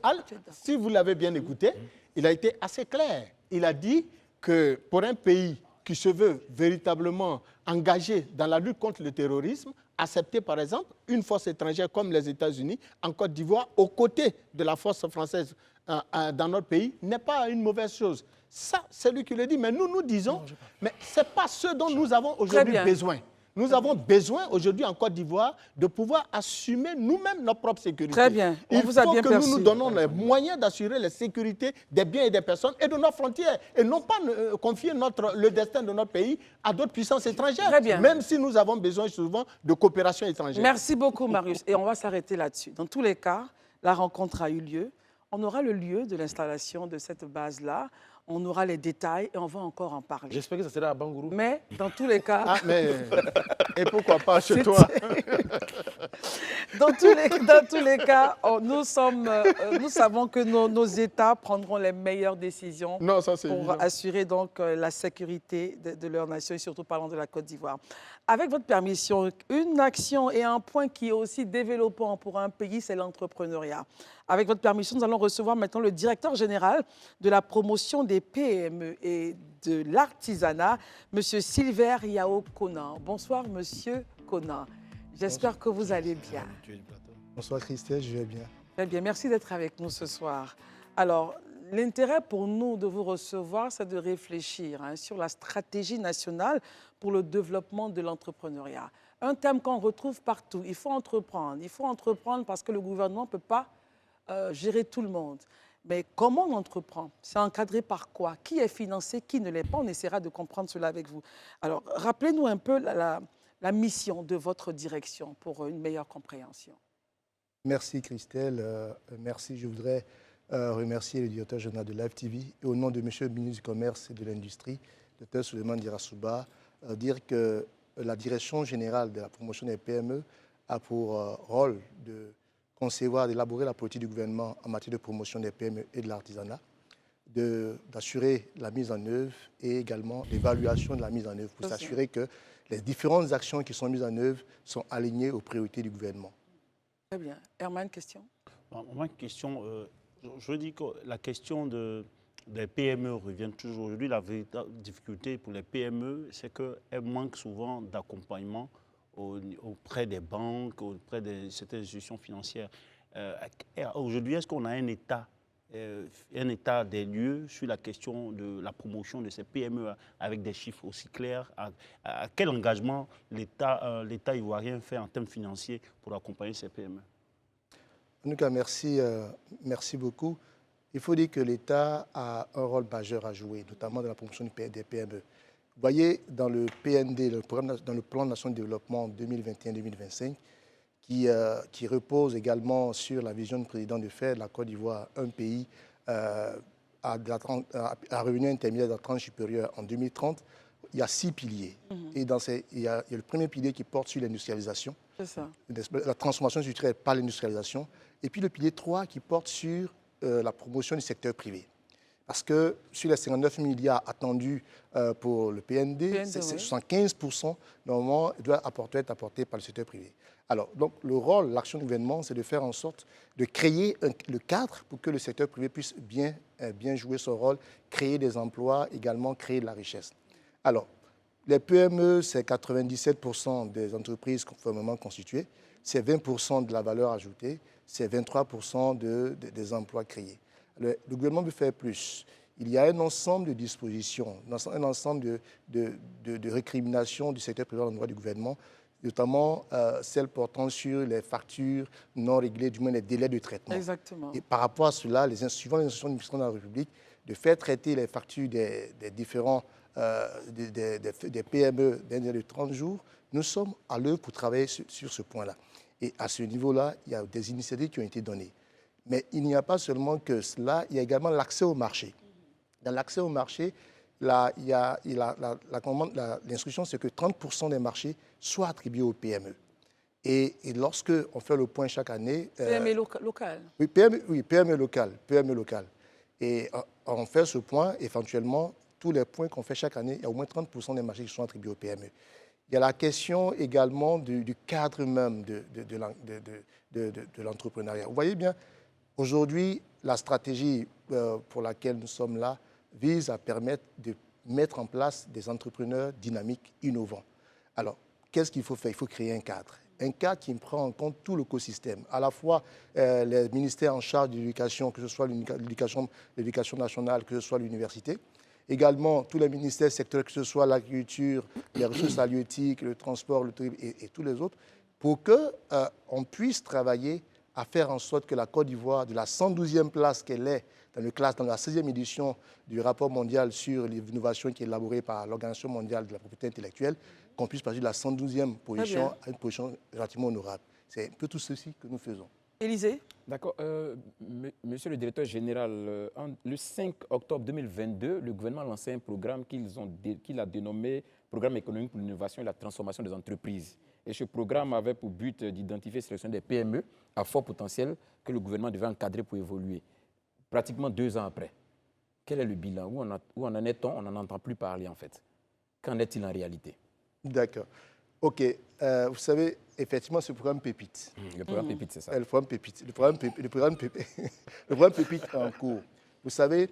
si vous l'avez bien écouté, il a été assez clair. Il a dit que pour un pays qui se veut véritablement engagé dans la lutte contre le terrorisme, accepter par exemple une force étrangère comme les États-Unis en Côte d'Ivoire aux côtés de la force française dans notre pays n'est pas une mauvaise chose. Ça, c'est lui qui le dit. Mais nous disons, mais ce n'est pas ce dont nous avons aujourd'hui besoin. Nous avons besoin aujourd'hui en Côte d'Ivoire de pouvoir assumer nous-mêmes notre propre sécurité. Très bien. Il faut que nous nous donnons les moyens d'assurer la sécurité des biens et des personnes et de nos frontières. Et non pas confier le destin de notre pays à d'autres puissances étrangères. Très bien. Même si nous avons besoin souvent de coopération étrangère. Merci beaucoup, Marius. Et on va s'arrêter là-dessus. Dans tous les cas, la rencontre a eu lieu. On aura le lieu de l'installation de cette base-là. On aura les détails et on va encore en parler. J'espère que ça sera à Bangourou. Mais dans tous les cas... et pourquoi pas chez toi? Dans tous les cas, nous savons que nos États prendront les meilleures décisions pour assurer donc la sécurité de leur nation et surtout parlant de la Côte d'Ivoire. Avec votre permission, une action et un point qui est aussi développant pour un pays, c'est l'entrepreneuriat. Avec votre permission, nous allons recevoir maintenant le directeur général de la promotion des PME et de l'artisanat, M. Silver Yao Konan. Bonsoir, M. Konan. J'espère que vous allez bien. Bonsoir, Christelle, je vais bien. Très bien, merci d'être avec nous ce soir. Alors, l'intérêt pour nous de vous recevoir, c'est de réfléchir sur la stratégie nationale pour le développement de l'entrepreneuriat. Un thème qu'on retrouve partout. Il faut entreprendre parce que le gouvernement ne peut pas gérer tout le monde. Mais comment on entreprend? C'est encadré par quoi? Qui est financé? Qui ne l'est pas? On essaiera de comprendre cela avec vous. Alors, rappelez-nous un peu la mission de votre direction pour une meilleure compréhension. Merci Christelle. Merci. Je voudrais remercier le directeur général de Live TV et au nom de M. le ministre du Commerce et de l'Industrie, Dr Souleymane Dirasouba, dire que la direction générale de la promotion des PME a pour rôle de concevoir, d'élaborer la politique du gouvernement en matière de promotion des PME et de l'artisanat, d'assurer la mise en œuvre et également l'évaluation de la mise en œuvre pour s'assurer que les différentes actions qui sont mises en œuvre sont alignées aux priorités du gouvernement. Très bien. Herman, question? Moi, question, je dis que la question des PME revient toujours. Aujourd'hui, la véritable difficulté pour les PME, c'est qu'elles manquent souvent d'accompagnement auprès des banques, auprès de certaines institutions financières. Aujourd'hui, est-ce qu'on a un état des lieux sur la question de la promotion de ces PME avec des chiffres aussi clairs? À quel engagement l'État ivoirien fait en termes financiers pour accompagner ces PME? En tout cas, merci beaucoup. Il faut dire que l'État a un rôle majeur à jouer, notamment dans la promotion des PME. Vous voyez, dans le PND, dans le plan national de développement 2021-2025, qui repose également sur la vision du président de faire de la Côte d'Ivoire un pays à revenu intermédiaire de la tranche supérieure en 2030, il y a 6 piliers. Et il y a le premier pilier qui porte sur l'industrialisation, la transformation structurelle par l'industrialisation, et puis le pilier 3 qui porte sur la promotion du secteur privé. Parce que sur les 59 milliards attendus pour le PND, 75% normalement doit être apporté par le secteur privé. Alors, donc, le rôle, l'action du gouvernement, c'est de faire en sorte de créer le cadre pour que le secteur privé puisse bien jouer son rôle, créer des emplois, également créer de la richesse. Alors, les PME, c'est 97% des entreprises formellement constituées, c'est 20% de la valeur ajoutée, c'est 23% des emplois créés. Le gouvernement veut faire plus. Il y a un ensemble de dispositions, un ensemble de récriminations du secteur privé dans le droit du gouvernement, notamment celles portant sur les factures non réglées, du moins les délais de traitement. Exactement. Et par rapport à cela, suivant les instructions du président de la République, de faire traiter les factures des différents des PME d'un délai de 30 jours, nous sommes à l'œuvre pour travailler sur ce point-là. Et à ce niveau-là, il y a des initiatives qui ont été données. Mais il n'y a pas seulement que cela, il y a également l'accès au marché. Dans l'accès au marché, l'instruction, c'est que 30% des marchés soient attribués aux PME. Et lorsqu'on fait le point chaque année... PME locale. Oui, PME locale. Et on fait ce point, éventuellement, tous les points qu'on fait chaque année, il y a au moins 30% des marchés qui sont attribués aux PME. Il y a la question également du cadre même de l'entrepreneuriat. Vous voyez bien, aujourd'hui, la stratégie pour laquelle nous sommes là vise à permettre de mettre en place des entrepreneurs dynamiques, innovants. Alors, qu'est-ce qu'il faut faire? Il faut créer un cadre. Un cadre qui prend en compte tout l'écosystème, à la fois les ministères en charge de l'éducation, que ce soit l'éducation nationale, que ce soit l'université, également tous les ministères sectoriels, que ce soit l'agriculture, les ressources halieutiques, le transport, le tourisme et tous les autres, pour qu'on puisse travailler à faire en sorte que la Côte d'Ivoire, de la 112e place qu'elle est dans la 16e édition du rapport mondial sur l'innovation qui est élaboré par l'Organisation mondiale de la propriété intellectuelle, qu'on puisse passer de la 112e position à une position relativement honorable. C'est un peu tout ceci que nous faisons. Élysée? D'accord. Monsieur le directeur général, le 5 octobre 2022, le gouvernement a lancé un programme qu'il a dénommé Programme économique pour l'innovation et la transformation des entreprises. Et ce programme avait pour but d'identifier et sélectionner des PME à fort potentiel que le gouvernement devait encadrer pour évoluer. Pratiquement 2 ans après, quel est le bilan? Où en est-on? On n'en entend plus parler en fait. Qu'en est-il en réalité? D'accord. OK. Vous savez, effectivement, ce programme Pépite. Le programme Pépite, c'est ça. Le programme Pépite. Le programme Pépite est en cours. Vous savez,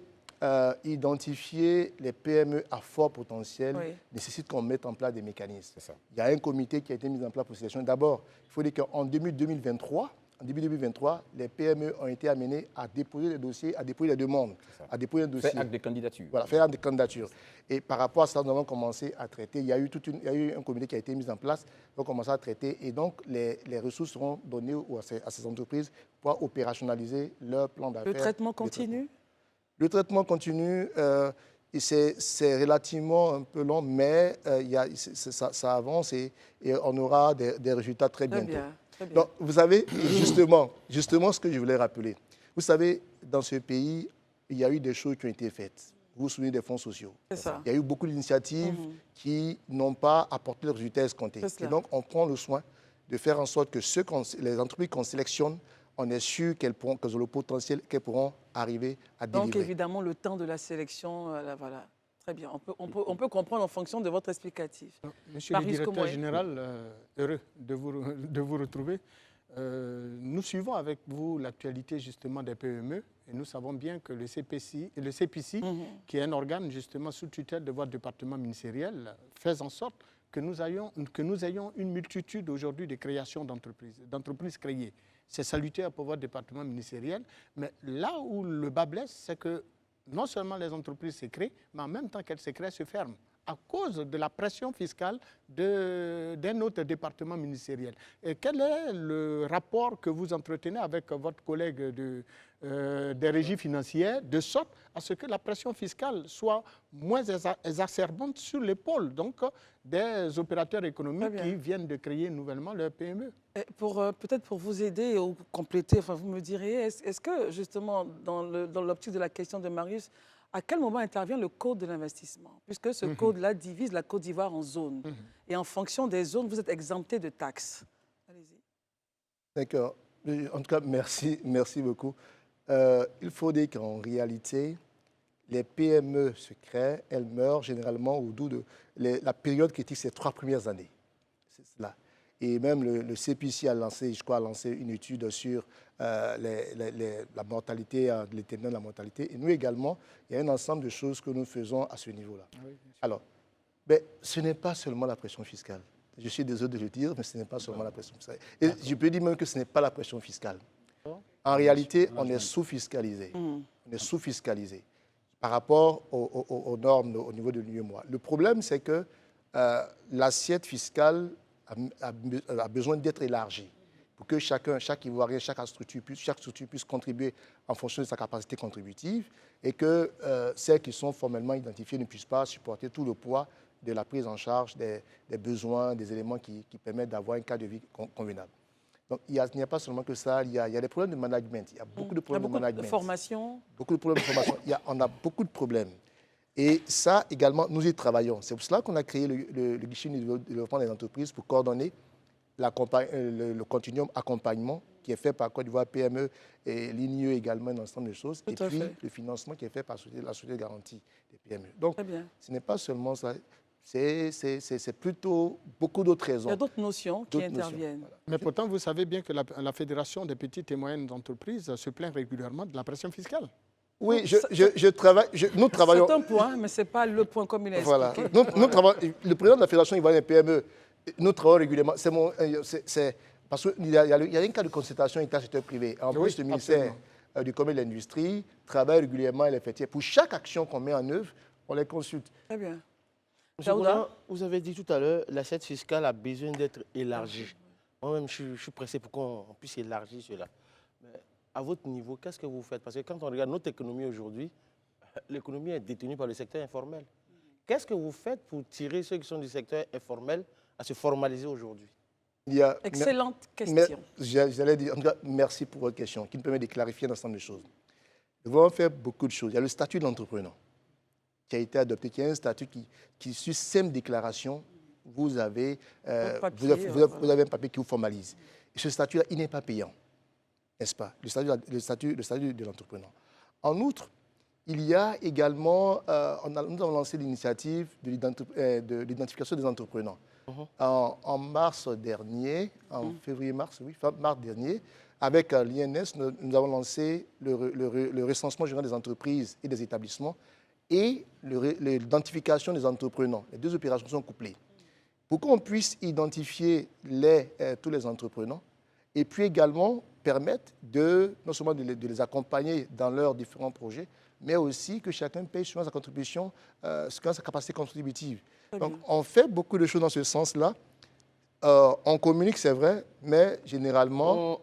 identifier les PME à fort potentiel nécessite qu'on mette en place des mécanismes. Il y a un comité qui a été mis en place pour sélectionner. D'abord, il faut dire qu'en 2023, en début 2023, les PME ont été amenées à déposer les dossiers, à déposer les demandes, à déposer un dossier. Faire acte de candidature. Voilà, faire acte de candidature. Et par rapport à ça, nous avons commencé à traiter. Il y a eu un comité qui a été mis en place. On va commencer à traiter. Et donc, les ressources seront données à ces entreprises pour opérationnaliser leur plan d'affaires. Le traitement continue? Le traitement continue. C'est relativement un peu long, mais ça avance et on aura des résultats très bientôt. Très bien. Donc, vous savez, justement, ce que je voulais rappeler. Vous savez, dans ce pays, il y a eu des choses qui ont été faites. Vous vous souvenez des fonds sociaux. C'est ça. Il y a eu beaucoup d'initiatives qui n'ont pas apporté le résultat escompté. Et donc, on prend le soin de faire en sorte que les entreprises qu'on sélectionne, on est sûr qu'elles ont le potentiel qu'elles pourront arriver à délivrer. Donc, évidemment, le temps de la sélection, voilà. Très bien. On peut comprendre en fonction de votre explicatif. Monsieur le directeur général, heureux de vous retrouver. Nous suivons avec vous l'actualité justement des PME et nous savons bien que le CPC, qui est un organe justement sous tutelle de votre département ministériel, fait en sorte que nous ayons une multitude aujourd'hui de créations d'entreprises créées. C'est salutaire pour votre département ministériel, mais là où le bas blesse, c'est que non seulement les entreprises se créent, mais en même temps qu'elles se créent, se ferment à cause de la pression fiscale d'un autre département ministériel. Et quel est le rapport que vous entretenez avec votre collègue des régies financières, de sorte à ce que la pression fiscale soit moins exacerbante sur l'épaule des opérateurs économiques qui viennent de créer nouvellement leur PME? Peut-être pour vous aider ou compléter, enfin, vous me direz, est-ce que justement, dans l'optique de la question de Marius, à quel moment intervient le code de l'investissement? Puisque ce code-là divise la Côte d'Ivoire en zones. Et en fonction des zones, vous êtes exempté de taxes. Allez-y. D'accord. En tout cas, merci beaucoup. Il faut dire qu'en réalité, les PME se créent, elles meurent généralement au bout de la période critique, c'est 3 premières années. C'est cela. Et même le CPC a lancé une étude sur la mortalité, le déterminant de la mortalité. Et nous également, il y a un ensemble de choses que nous faisons à ce niveau-là. Oui, alors, ce n'est pas seulement la pression fiscale. Je suis désolé de le dire, mais ce n'est pas seulement la pression fiscale. Et je peux dire même que ce n'est pas la pression fiscale. En réalité, on est sous-fiscalisé. On est sous-fiscalisé par rapport aux normes au niveau de l'UEMOA. Le problème, c'est que l'assiette fiscale a besoin d'être élargie pour que chaque Ivoirien, chaque structure puisse contribuer en fonction de sa capacité contributive et que celles qui sont formellement identifiées ne puissent pas supporter tout le poids de la prise en charge des besoins, des éléments qui permettent d'avoir un cadre de vie convenable. Donc, il n'y a pas seulement que ça, il y a des problèmes de management. Il y a beaucoup de problèmes de management. De formation. Beaucoup de problèmes de formation. On a beaucoup de problèmes. Et ça, également, nous y travaillons. C'est pour cela qu'on a créé le guichet de développement des entreprises pour coordonner le continuum accompagnement qui est fait par Côte d'Ivoire PME et l'INIE également, un ensemble de choses. Et puis, le financement qui est fait par la Société de garantie des PME. Donc, ce n'est pas seulement ça. C'est plutôt beaucoup d'autres raisons. Il y a d'autres notions qui interviennent. Voilà. Mais pourtant, vous savez bien que la Fédération des petites et moyennes entreprises se plaint régulièrement de la pression fiscale. Oui, nous travaillons... C'est un point, mais ce n'est pas le point comme il est voilà. expliqué. Le président de la Fédération ivoirienne des PME, nous travaillons régulièrement. Parce qu'il y a un cas de consultation État-secteur privé. En plus, le ministère du Commerce et de l'Industrie travaille régulièrement et les fait. Pour chaque action qu'on met en œuvre, on les consulte. Très bien. Monsieur Bouna, vous avez dit tout à l'heure, l'assiette fiscale a besoin d'être élargie. Moi-même, je suis pressé pour qu'on puisse élargir cela. Mais à votre niveau, qu'est-ce que vous faites? Parce que quand on regarde notre économie aujourd'hui, l'économie est détenue par le secteur informel. Qu'est-ce que vous faites pour tirer ceux qui sont du secteur informel à se formaliser aujourd'hui? Excellente question. J'allais dire, en tout cas, merci pour votre question, qui me permet de clarifier un ensemble de choses. Nous devons faire beaucoup de choses. Il y a le statut de l'entrepreneur qui a été adopté, qui est un statut qui sur simple déclaration, vous avez un papier qui vous formalise. Et ce statut-là, il n'est pas payant, n'est-ce pas? Le statut de l'entrepreneur. En outre, il y a également, nous avons lancé l'initiative de l'identification des entrepreneurs. En mars dernier, en février-mars, mars dernier, avec l'INS, nous avons lancé le recensement général des entreprises et des établissements et l'identification des entrepreneurs. Les deux opérations sont couplées. Pour qu'on puisse identifier tous les entrepreneurs et puis également permettre non seulement de les accompagner dans leurs différents projets, mais aussi que chacun paye selon sa contribution, selon sa capacité contributive. Donc, on fait beaucoup de choses dans ce sens-là. On communique, c'est vrai, mais généralement...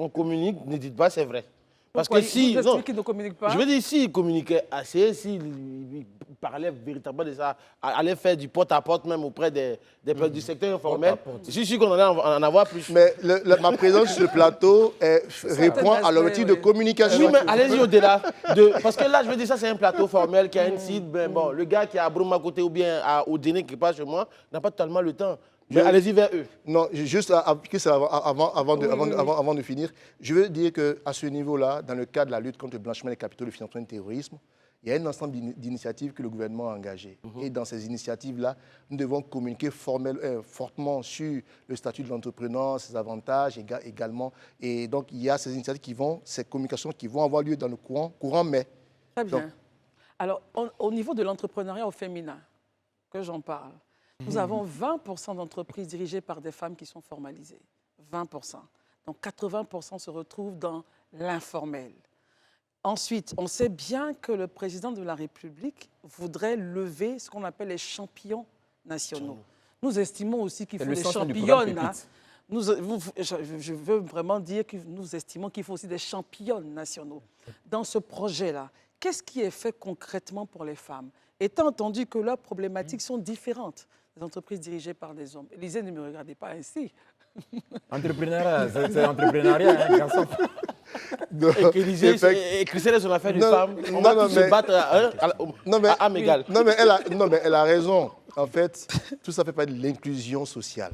On communique, ne dites pas c'est vrai. Parce pourquoi que si... Non, qui ne communique pas. Je veux dire, s'ils communiquaient assez, s'ils parlaient véritablement de ça, allaient faire du porte-à-porte même auprès du secteur informel, je suis sûr qu'on allait en avoir plus. Mais ma présence sur le plateau répond à l'objectif de communication. Oui, mais allez-y au-delà. Parce que là, je veux dire, ça, c'est un plateau formel qui a un site. Bon, le gars qui est à Broum à côté ou bien au dîner qui passe chez moi n'a pas totalement le temps. Mais allez-y vers eux. Non, juste avant de finir, je veux dire qu'à ce niveau-là, dans le cadre de la lutte contre le blanchiment des capitaux et le financement du terrorisme, il y a un ensemble d'initiatives que le gouvernement a engagées. Et dans ces initiatives-là, nous devons communiquer fortement sur le statut de l'entrepreneur, ses avantages également. Et donc, il y a ces initiatives ces communications qui vont avoir lieu dans le courant mai. Très bien. Donc, alors, au niveau de l'entrepreneuriat au féminin, que j'en parle, nous avons 20% d'entreprises dirigées par des femmes qui sont formalisées. 20%. Donc 80% se retrouvent dans l'informel. Ensuite, on sait bien que le président de la République voudrait lever ce qu'on appelle les champions nationaux. Nous estimons aussi qu'il faut des championnes. Hein. Je veux vraiment dire que nous estimons qu'il faut aussi des championnes nationaux. Dans ce projet-là, qu'est-ce qui est fait concrètement pour les femmes? Étant entendu que leurs problématiques sont différentes. Les entreprises dirigées par des hommes. Élisée, ne me regardez pas ainsi. Entrepreneuriat, c'est entrepreneuriat, hein, garçon. Et Christelle est son affaire de femme. On va tous se battre à âme égale. Non, mais elle a raison. En fait, tout ça fait partie de l'inclusion sociale.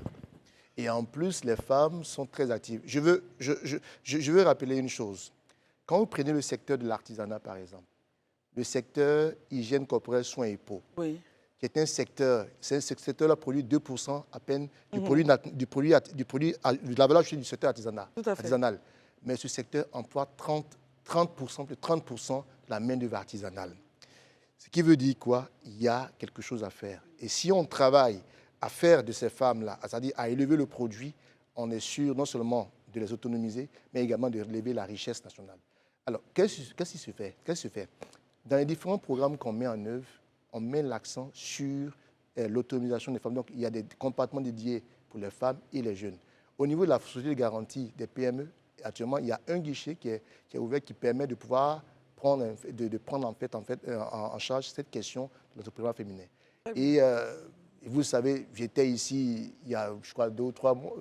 Et en plus, les femmes sont très actives. Je veux rappeler une chose. Quand vous prenez le secteur de l'artisanat, par exemple, le secteur hygiène corporelle, soins et peau, oui, qui est un secteur, ce secteur-là produit 2% à peine de la valeur ajoutée du secteur artisanal. Mais ce secteur emploie 30% de la main-d'œuvre artisanale. Ce qui veut dire quoi? Il y a quelque chose à faire. Et si on travaille à faire de ces femmes-là, c'est-à-dire à élever le produit, on est sûr non seulement de les autonomiser, mais également de relever la richesse nationale. Alors, qu'est-ce qui se fait? Dans les différents programmes qu'on met en œuvre, on met l'accent sur l'autonomisation des femmes. Donc, il y a des compartiments dédiés pour les femmes et les jeunes. Au niveau de la société de garantie des PME, actuellement, il y a un guichet qui est ouvert qui permet de pouvoir prendre en charge cette question de l'entrepreneuriat féminin. Et vous savez, j'étais ici il y a, je crois, 2 ou 3 mois,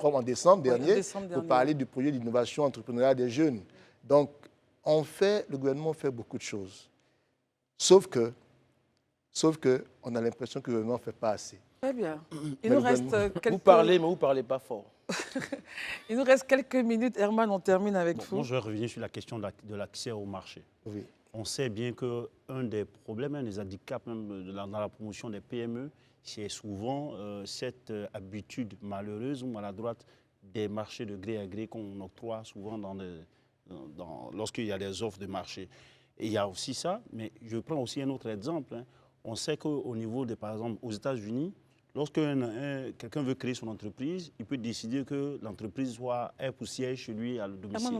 en décembre dernier, pour parler du projet d'innovation entrepreneuriale des jeunes. Donc, le gouvernement fait beaucoup de choses. Sauf que on a l'impression que le gouvernement ne fait pas assez. Très bien. Il nous reste quelques... Vous parlez, mais vous ne parlez pas fort. Il nous reste quelques minutes. Herman, on termine avec vous. Moi, je vais revenir sur la question de l'accès au marché. Oui. On sait bien qu'un des problèmes, un des handicaps même dans la promotion des PME, c'est souvent cette habitude malheureuse ou maladroite des marchés de gré à gré qu'on octroie souvent lorsqu'il y a des offres de marché. Et il y a aussi ça, mais je prends aussi un autre exemple. Hein. On sait qu'au niveau par exemple, aux États-Unis, lorsque quelqu'un veut créer son entreprise, il peut décider que l'entreprise soit pour siège chez lui à domicile.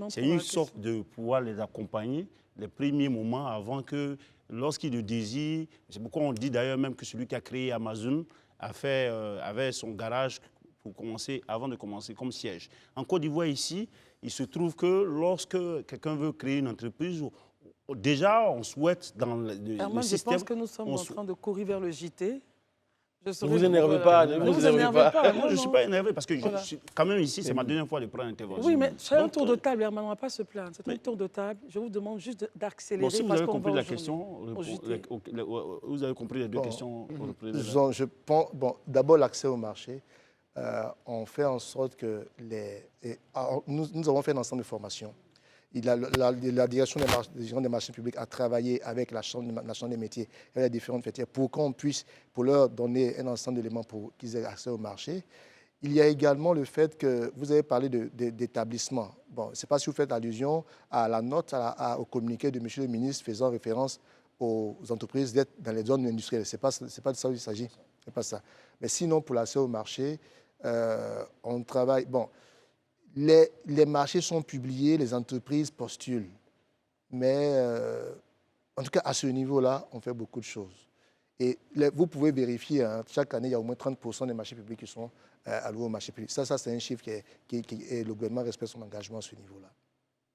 C'est une sorte de pouvoir les accompagner les premiers moments avant que, lorsqu'il le désire, c'est pourquoi on dit d'ailleurs même que celui qui a créé Amazon avait son garage avant de commencer comme siège. En Côte d'Ivoire ici, il se trouve que lorsque quelqu'un veut créer une entreprise, déjà, on souhaite dans le système... Je pense que nous sommes en train de courir vers le JT. Ne vous énervez pas. Ne vous énervez pas. Moi, je ne suis pas énervé parce que quand même ici, c'est ma deuxième fois de prendre l'intervention. Oui, mais c'est un tour de table, Herman, on ne va pas se plaindre. C'est un tour de table. Je vous demande juste d'accélérer. Si vous avez compris la question, vous avez compris les deux questions. D'abord, l'accès au marché. On fait en sorte que nous avons fait un ensemble de formations. La direction des marchés publics a travaillé avec la Chambre nationale des métiers et les différentes fêtières pour qu'on puisse, pour leur donner un ensemble d'éléments pour qu'ils aient accès au marché. Il y a également le fait que vous avez parlé d'établissement. Bon, je ne sais pas si vous faites allusion à la note, au communiqué de M. le ministre faisant référence aux entreprises d'être dans les zones industrielles. Ce n'est pas de ça qu'il s'agit. C'est pas ça. Mais sinon, pour l'accès au marché, on travaille... Bon, les marchés sont publiés, les entreprises postulent. Mais en tout cas, à ce niveau-là, on fait beaucoup de choses. Et vous pouvez vérifier, hein, chaque année, il y a au moins 30% des marchés publics qui sont alloués au marché public. Ça c'est un chiffre et le gouvernement respecte son engagement à ce niveau-là.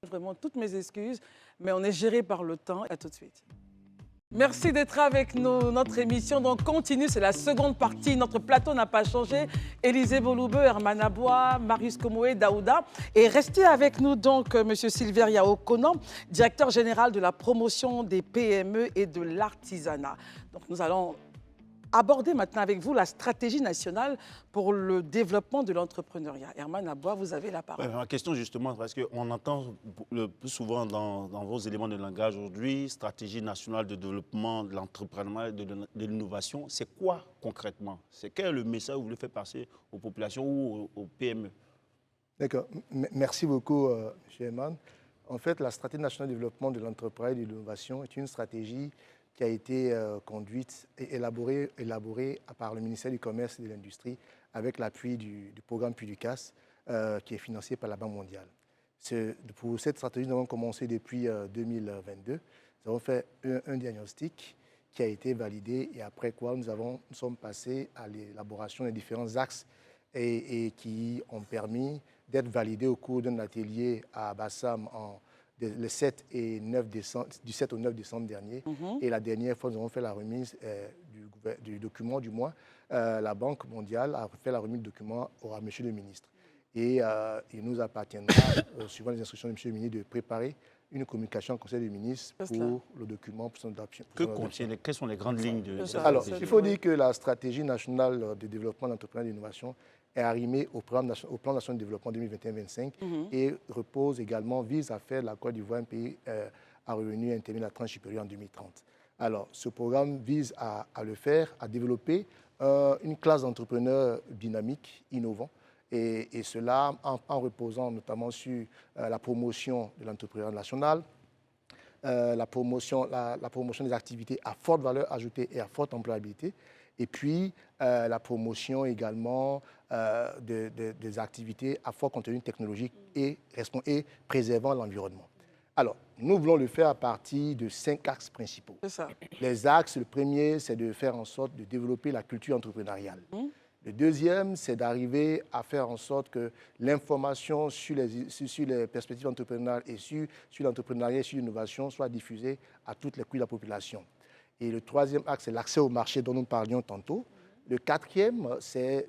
Vraiment, toutes mes excuses, mais on est géré par le temps. À tout de suite. Merci d'être avec nous. Notre émission donc continue, c'est la seconde partie. Notre plateau n'a pas changé. Élisée Boloubeu, Herman Aboua, Marius Komoé, Daouda. Et restez avec nous donc M. Silver Yao-Konan, directeur général de la promotion des PME et de l'artisanat. Donc nous allons aborder maintenant avec vous la stratégie nationale pour le développement de l'entrepreneuriat. Herman Aboua, vous avez la parole. Ma question justement, parce qu'on entend le plus souvent dans vos éléments de langage aujourd'hui, stratégie nationale de développement de l'entrepreneuriat et de l'innovation. C'est quoi concrètement? Quel est le message que vous voulez faire passer aux populations ou aux PME? D'accord. Merci beaucoup, M. Herman. En fait, la stratégie nationale de développement de l'entrepreneuriat et de l'innovation est une stratégie qui a été conduite et élaborée par le ministère du Commerce et de l'Industrie avec l'appui du programme PUDUCAS qui est financé par la Banque mondiale. Pour cette stratégie, nous avons commencé depuis 2022. Nous avons fait un diagnostic qui a été validé et après quoi nous sommes passés à l'élaboration des différents axes et qui ont permis d'être validés au cours d'un atelier à Bassam le 7 et 9 décembre, du 7 au 9 décembre dernier. Et la dernière fois, nous avons fait la remise du document du mois. La Banque mondiale a fait la remise du document à M. le ministre. Et il nous appartiendra, suivant les instructions de M. le ministre, de préparer une communication au Conseil des ministres pour le document, pour son adoption. Quelles sont les grandes lignes de cette Alors, stratégie? il faut dire que la stratégie nationale de développement de l'entrepreneuriat et de l'innovation est arrimée au plan national de développement 2021-2025 et vise à faire de la Côte d'Ivoire un pays à revenu intermédiaire à la tranche supérieure en 2030. Alors, ce programme vise à développer une classe d'entrepreneurs dynamiques, innovants, et cela en reposant notamment sur la promotion de l'entrepreneuriat national, la promotion des activités à forte valeur ajoutée et à forte employabilité, et puis la promotion également des activités à fort contenu technologique et préservant l'environnement. Alors, nous voulons le faire à partir de 5 axes principaux. C'est ça. Les axes, le premier, c'est de faire en sorte de développer la culture entrepreneuriale. Le deuxième, c'est d'arriver à faire en sorte que l'information sur les perspectives entrepreneuriales et sur l'entrepreneuriat et sur l'innovation soit diffusée à toutes les couches de la population. Et le troisième axe, c'est l'accès au marché dont nous parlions tantôt. Le quatrième, c'est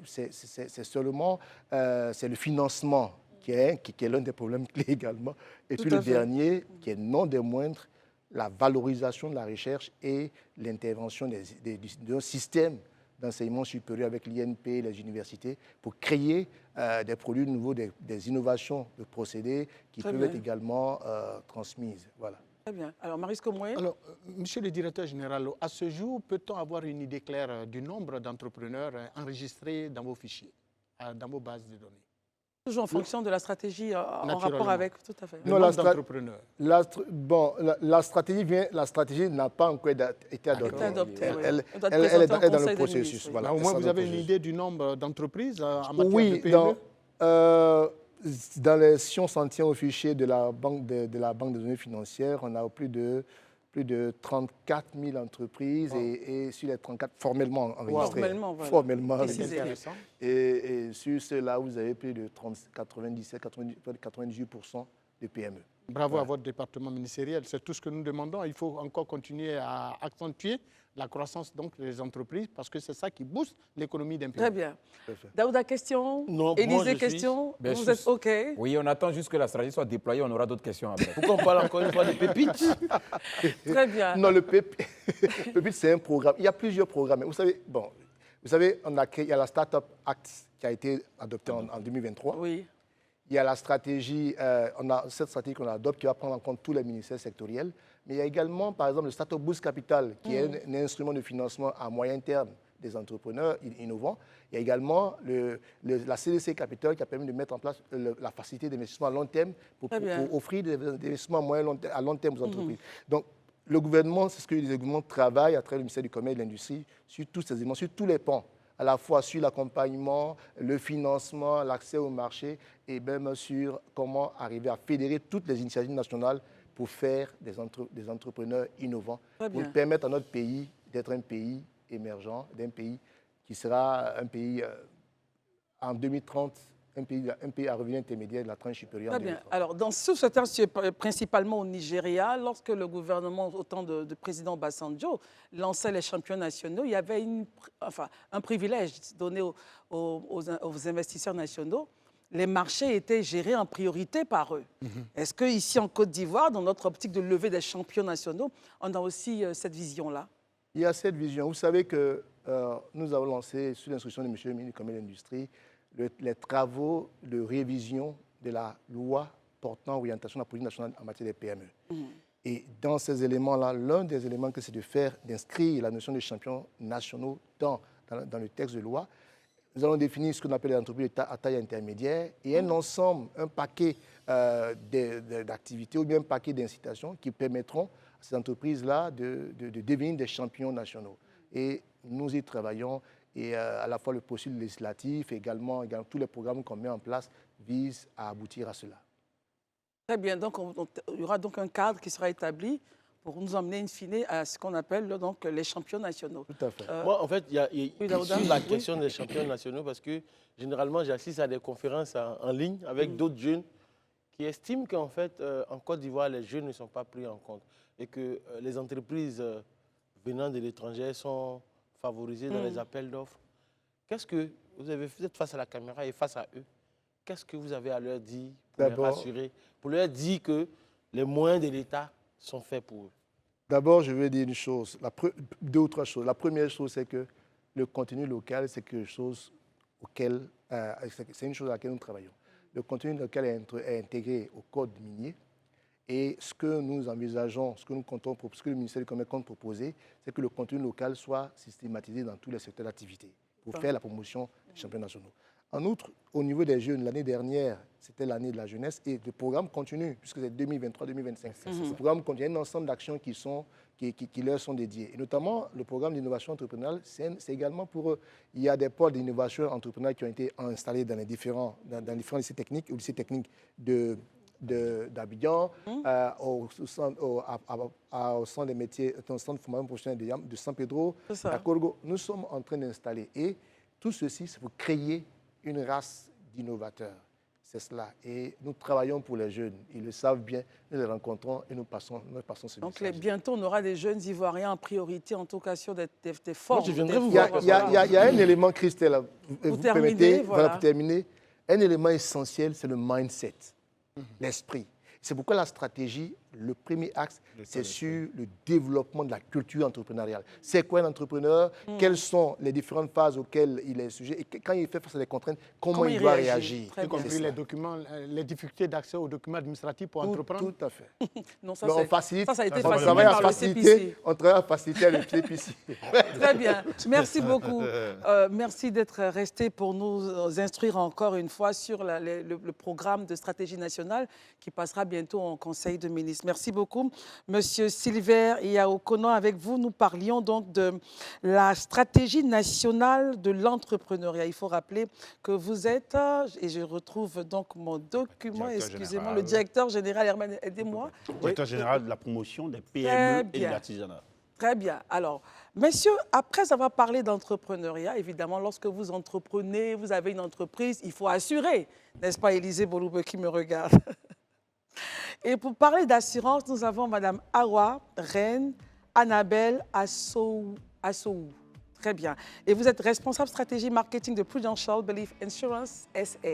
le financement qui est l'un des problèmes clés également. Et puis le dernier, qui est non des moindres, la valorisation de la recherche et l'intervention d'un système d'enseignement supérieur avec l'INP, les universités, pour créer des produits nouveaux, des innovations de procédés qui peuvent être également transmises. Voilà. Très bien. Alors, Marius Komoé. Alors, monsieur le directeur général, à ce jour, peut-on avoir une idée claire du nombre d'entrepreneurs enregistrés dans vos fichiers, dans vos bases de données? Toujours en fonction de la stratégie en rapport avec, tout à fait. Le nombre d'entrepreneurs. La stratégie n'a pas encore été adoptée. Elle est dans le processus. Voilà. Au moins, vous avez une idée du nombre d'entreprises en matière de PME? Si on s'en tient au fichier de la banque des données financières, on a plus de 34 000 entreprises et sur les 34 formellement enregistrées. Formellement enregistrées. Et sur cela, vous avez plus de 98% de PME. Bravo à votre département ministériel. C'est tout ce que nous demandons. Il faut encore continuer à accentuer la croissance des entreprises parce que c'est ça qui booste l'économie d'un pays. Très bien. Daouda, question? Non, Élisée, question? Vous êtes OK? Oui, on attend juste que la stratégie soit déployée. On aura d'autres questions après. Pourquoi on parle encore une fois de pépites? Très bien. Non, le pépite, c'est un programme. Il y a plusieurs programmes. Vous savez, il y a la Startup Act qui a été adoptée en 2023. Oui. Il y a la stratégie, cette stratégie qu'on adopte qui va prendre en compte tous les ministères sectoriels. Mais il y a également, par exemple, le Startup Boost Capital, qui est un instrument de financement à moyen terme des entrepreneurs innovants. Il y a également la CDC Capital qui a permis de mettre en place la facilité d'investissement à long terme pour offrir des investissements à long terme aux entreprises. Donc, le gouvernement, c'est ce que le gouvernement travaille à travers le ministère du Commerce et de l'Industrie sur tous ces éléments, sur tous les pans, à la fois sur l'accompagnement, le financement, l'accès au marché et même sur comment arriver à fédérer toutes les initiatives nationales pour faire des entrepreneurs innovants, pour permettre à notre pays d'être un pays émergent, d'un pays qui sera un pays en 2030, un pays à revenu intermédiaire de la tranche supérieure. Très bien. Alors, dans ce secteur, principalement au Nigeria, lorsque le gouvernement, au temps de président Obasanjo, lançait les champions nationaux, il y avait un privilège donné aux investisseurs nationaux. Les marchés étaient gérés en priorité par eux. Est-ce qu'ici, en Côte d'Ivoire, dans notre optique de lever des champions nationaux, on a aussi cette vision-là? Il y a cette vision. Vous savez que nous avons lancé, sous l'instruction de M. le ministre du Commerce et de l'Industrie, les travaux de révision de la loi portant orientation de la politique nationale en matière des PME. Et dans ces éléments-là, l'un des éléments, c'est d'inscrire la notion de champions nationaux dans le texte de loi. Nous allons définir ce qu'on appelle les entreprises à taille intermédiaire et un ensemble, un paquet d'activités ou bien un paquet incitations qui permettront à ces entreprises-là de devenir des champions nationaux. Et nous y travaillons et à la fois le processus législatif et également tous les programmes qu'on met en place visent à aboutir à cela. Très bien, donc il y aura donc un cadre qui sera établi pour nous emmener in fine à ce qu'on appelle donc les champions nationaux. Tout à fait. Moi, en fait, il y a la question des champions nationaux parce que généralement, j'assiste à des conférences en ligne avec d'autres jeunes qui estiment qu'en fait, en Côte d'Ivoire, les jeunes ne sont pas pris en compte et que les entreprises venant de l'étranger sont favorisées dans les appels d'offres. Qu'est-ce que vous êtes face à la caméra et face à eux? Qu'est-ce que vous avez à leur dire pour les rassurer, pour leur dire que les moyens de l'État sont faits pour eux? D'abord, je veux dire une chose, deux ou trois choses. La première chose, c'est que le contenu local, c'est quelque chose c'est une chose à laquelle nous travaillons. Le contenu local est intégré au code minier et ce que nous envisageons, ce que le ministère du Commerce compte proposer, c'est que le contenu local soit systématisé dans tous les secteurs d'activité pour faire la promotion des champions nationaux. En outre, au niveau des jeunes, l'année dernière, c'était l'année de la jeunesse et le programme continue, puisque c'est 2023-2025. Le programme continue, il y a un ensemble d'actions qui leur sont dédiées. Et notamment, le programme d'innovation entrepreneuriale, c'est également pour eux. Il y a des pôles d'innovation entrepreneuriale qui ont été installés dans différents lycées techniques, ou lycées techniques d'Abidjan, au centre des métiers, au centre de formation professionnelle de San Pedro, à Corgo. Nous sommes en train d'installer. Et tout ceci, c'est pour créer une race d'innovateurs. C'est cela. Et nous travaillons pour les jeunes. Ils le savent bien. Nous les rencontrons et nous passons ce donc message. Bientôt, on aura des jeunes Ivoiriens en priorité, en tout cas sur des formes. Je viendrai vous voir. Il y a un élément, Christelle, vous permettez, voilà. Pour terminer. Un élément essentiel, c'est le mindset, l'esprit. C'est pourquoi la stratégie, le premier axe, c'est sur le développement de la culture entrepreneuriale. C'est quoi un entrepreneur? Quelles sont les différentes phases auxquelles il est sujet? Et quand il fait face à des contraintes, comment il doit réagir? Y compris les difficultés d'accès aux documents administratifs pour entreprendre? Tout à fait. Non, ça, ça a été facilité par le CPC. On travaille à faciliter le CPC. Très bien. Merci beaucoup. Merci d'être resté pour nous instruire encore une fois sur le programme de stratégie nationale qui passera bientôt en Conseil de ministres. Merci beaucoup. Monsieur Silver Yaokono, avec vous, nous parlions donc de la stratégie nationale de l'entrepreneuriat. Il faut rappeler que vous êtes, et je retrouve donc mon document, excusez-moi, le directeur général, Herman, aidez-moi. Directeur général de la promotion des PME et de l'artisanat. Très bien. Alors, messieurs, après avoir parlé d'entrepreneuriat, évidemment, lorsque vous entreprenez, vous avez une entreprise, il faut assurer, n'est-ce pas, Élisée Boloube qui me regarde? Et pour parler d'assurance, nous avons Mme Awa Reine Annabelle Assou. Très bien. Et vous êtes responsable stratégie marketing de Prudential Belief Insurance SA.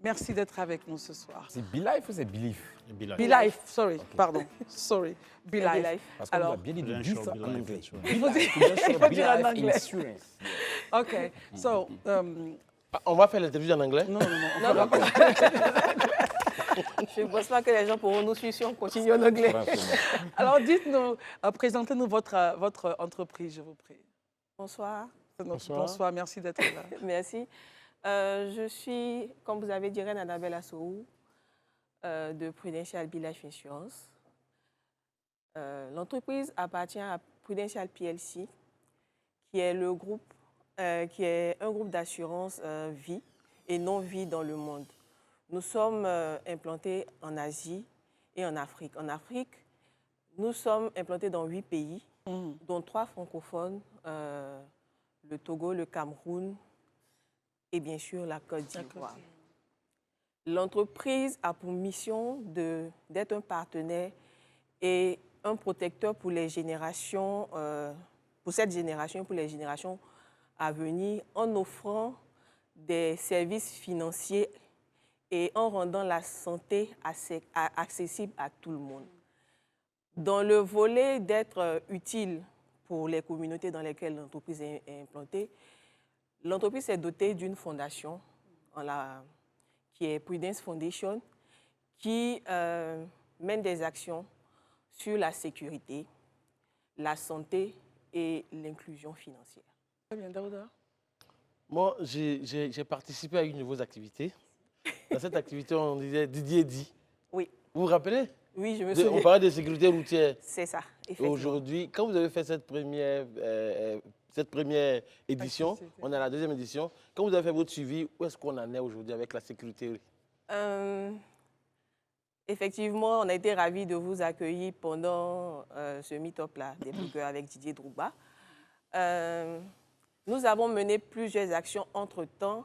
Merci d'être avec nous ce soir. C'est Be-Life ou c'est Belief? Be-Life, sorry, okay. Pardon, sorry. Be-Life. Parce qu'on a bien dit de dire ça en anglais. Il faut dire en anglais. OK, so... on va faire l'interview en anglais? Non. Je ne pense pas que les gens pourront nous suivre si on continue en anglais. Alors, dites-nous, présentez-nous votre entreprise, je vous prie. Bonsoir. Bonsoir, merci d'être là. Merci. Je suis, comme vous avez dit, Reine Annabelle Assou, de Prudential Be-Life Insurance. L'entreprise appartient à Prudential PLC, qui est le groupe qui est un groupe d'assurance vie et non-vie dans le monde. Nous sommes implantés en Asie et en Afrique. En Afrique, nous sommes implantés dans 8 pays, dont 3 francophones, le Togo, le Cameroun et bien sûr la Côte d'Ivoire. L'entreprise a pour mission d'être un partenaire et un protecteur pour les générations, pour cette génération et pour les générations à venir, en offrant des services financiers et en rendant la santé accessible à tout le monde. Dans le volet d'être utile pour les communautés dans lesquelles l'entreprise est implantée, l'entreprise est dotée d'une fondation qui est Prudence Foundation, qui mène des actions sur la sécurité, la santé et l'inclusion financière. Très bien, Daouda. Moi, j'ai participé à une de vos activités. Dans cette activité, on disait Didier dit. Oui. Vous vous rappelez? Oui, je me souviens. On parlait de sécurité routière. C'est ça, effectivement. Aujourd'hui, quand vous avez fait cette première édition, on est à la 2e édition, quand vous avez fait votre suivi, où est-ce qu'on en est aujourd'hui avec la sécurité? Effectivement, on a été ravis de vous accueillir pendant ce meet-up-là des blogueurs avec Didier Drogba. Nous avons mené plusieurs actions entre-temps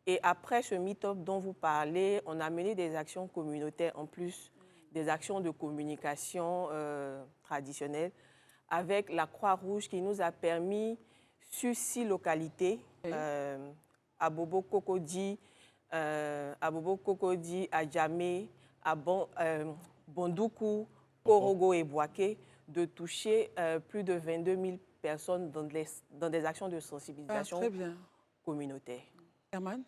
et après ce meet-up dont vous parlez, on a mené des actions communautaires en plus des actions de communication traditionnelles avec la Croix-Rouge qui nous a permis sur 6 localités, à Bobo Cocody, à Djamé, à Bondoukou, Korogo et Boaké, de toucher plus de 22 000 personnes dans des actions de sensibilisation communautaire. Herman?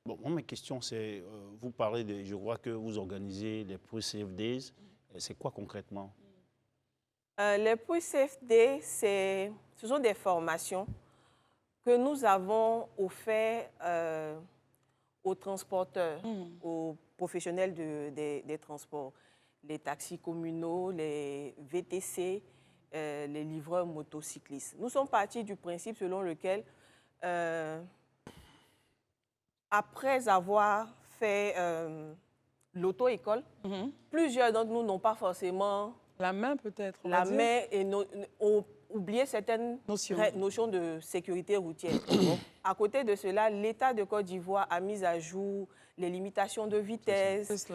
Bon, moi, ma question, c'est, vous parlez de, je crois que vous organisez les Pre-Safe Days. C'est quoi concrètement? Les Pre-Safe Days, ce sont des formations que nous avons offertes aux transporteurs, aux professionnels des transports, les taxis communaux, les VTC, les livreurs motocyclistes. Nous sommes partis du principe selon lequel, après avoir fait l'auto-école, plusieurs d'entre nous n'ont pas forcément la main peut-être, la main et ont oublié certaines notions de sécurité routière. À côté de cela, l'État de Côte d'Ivoire a mis à jour les limitations de vitesse,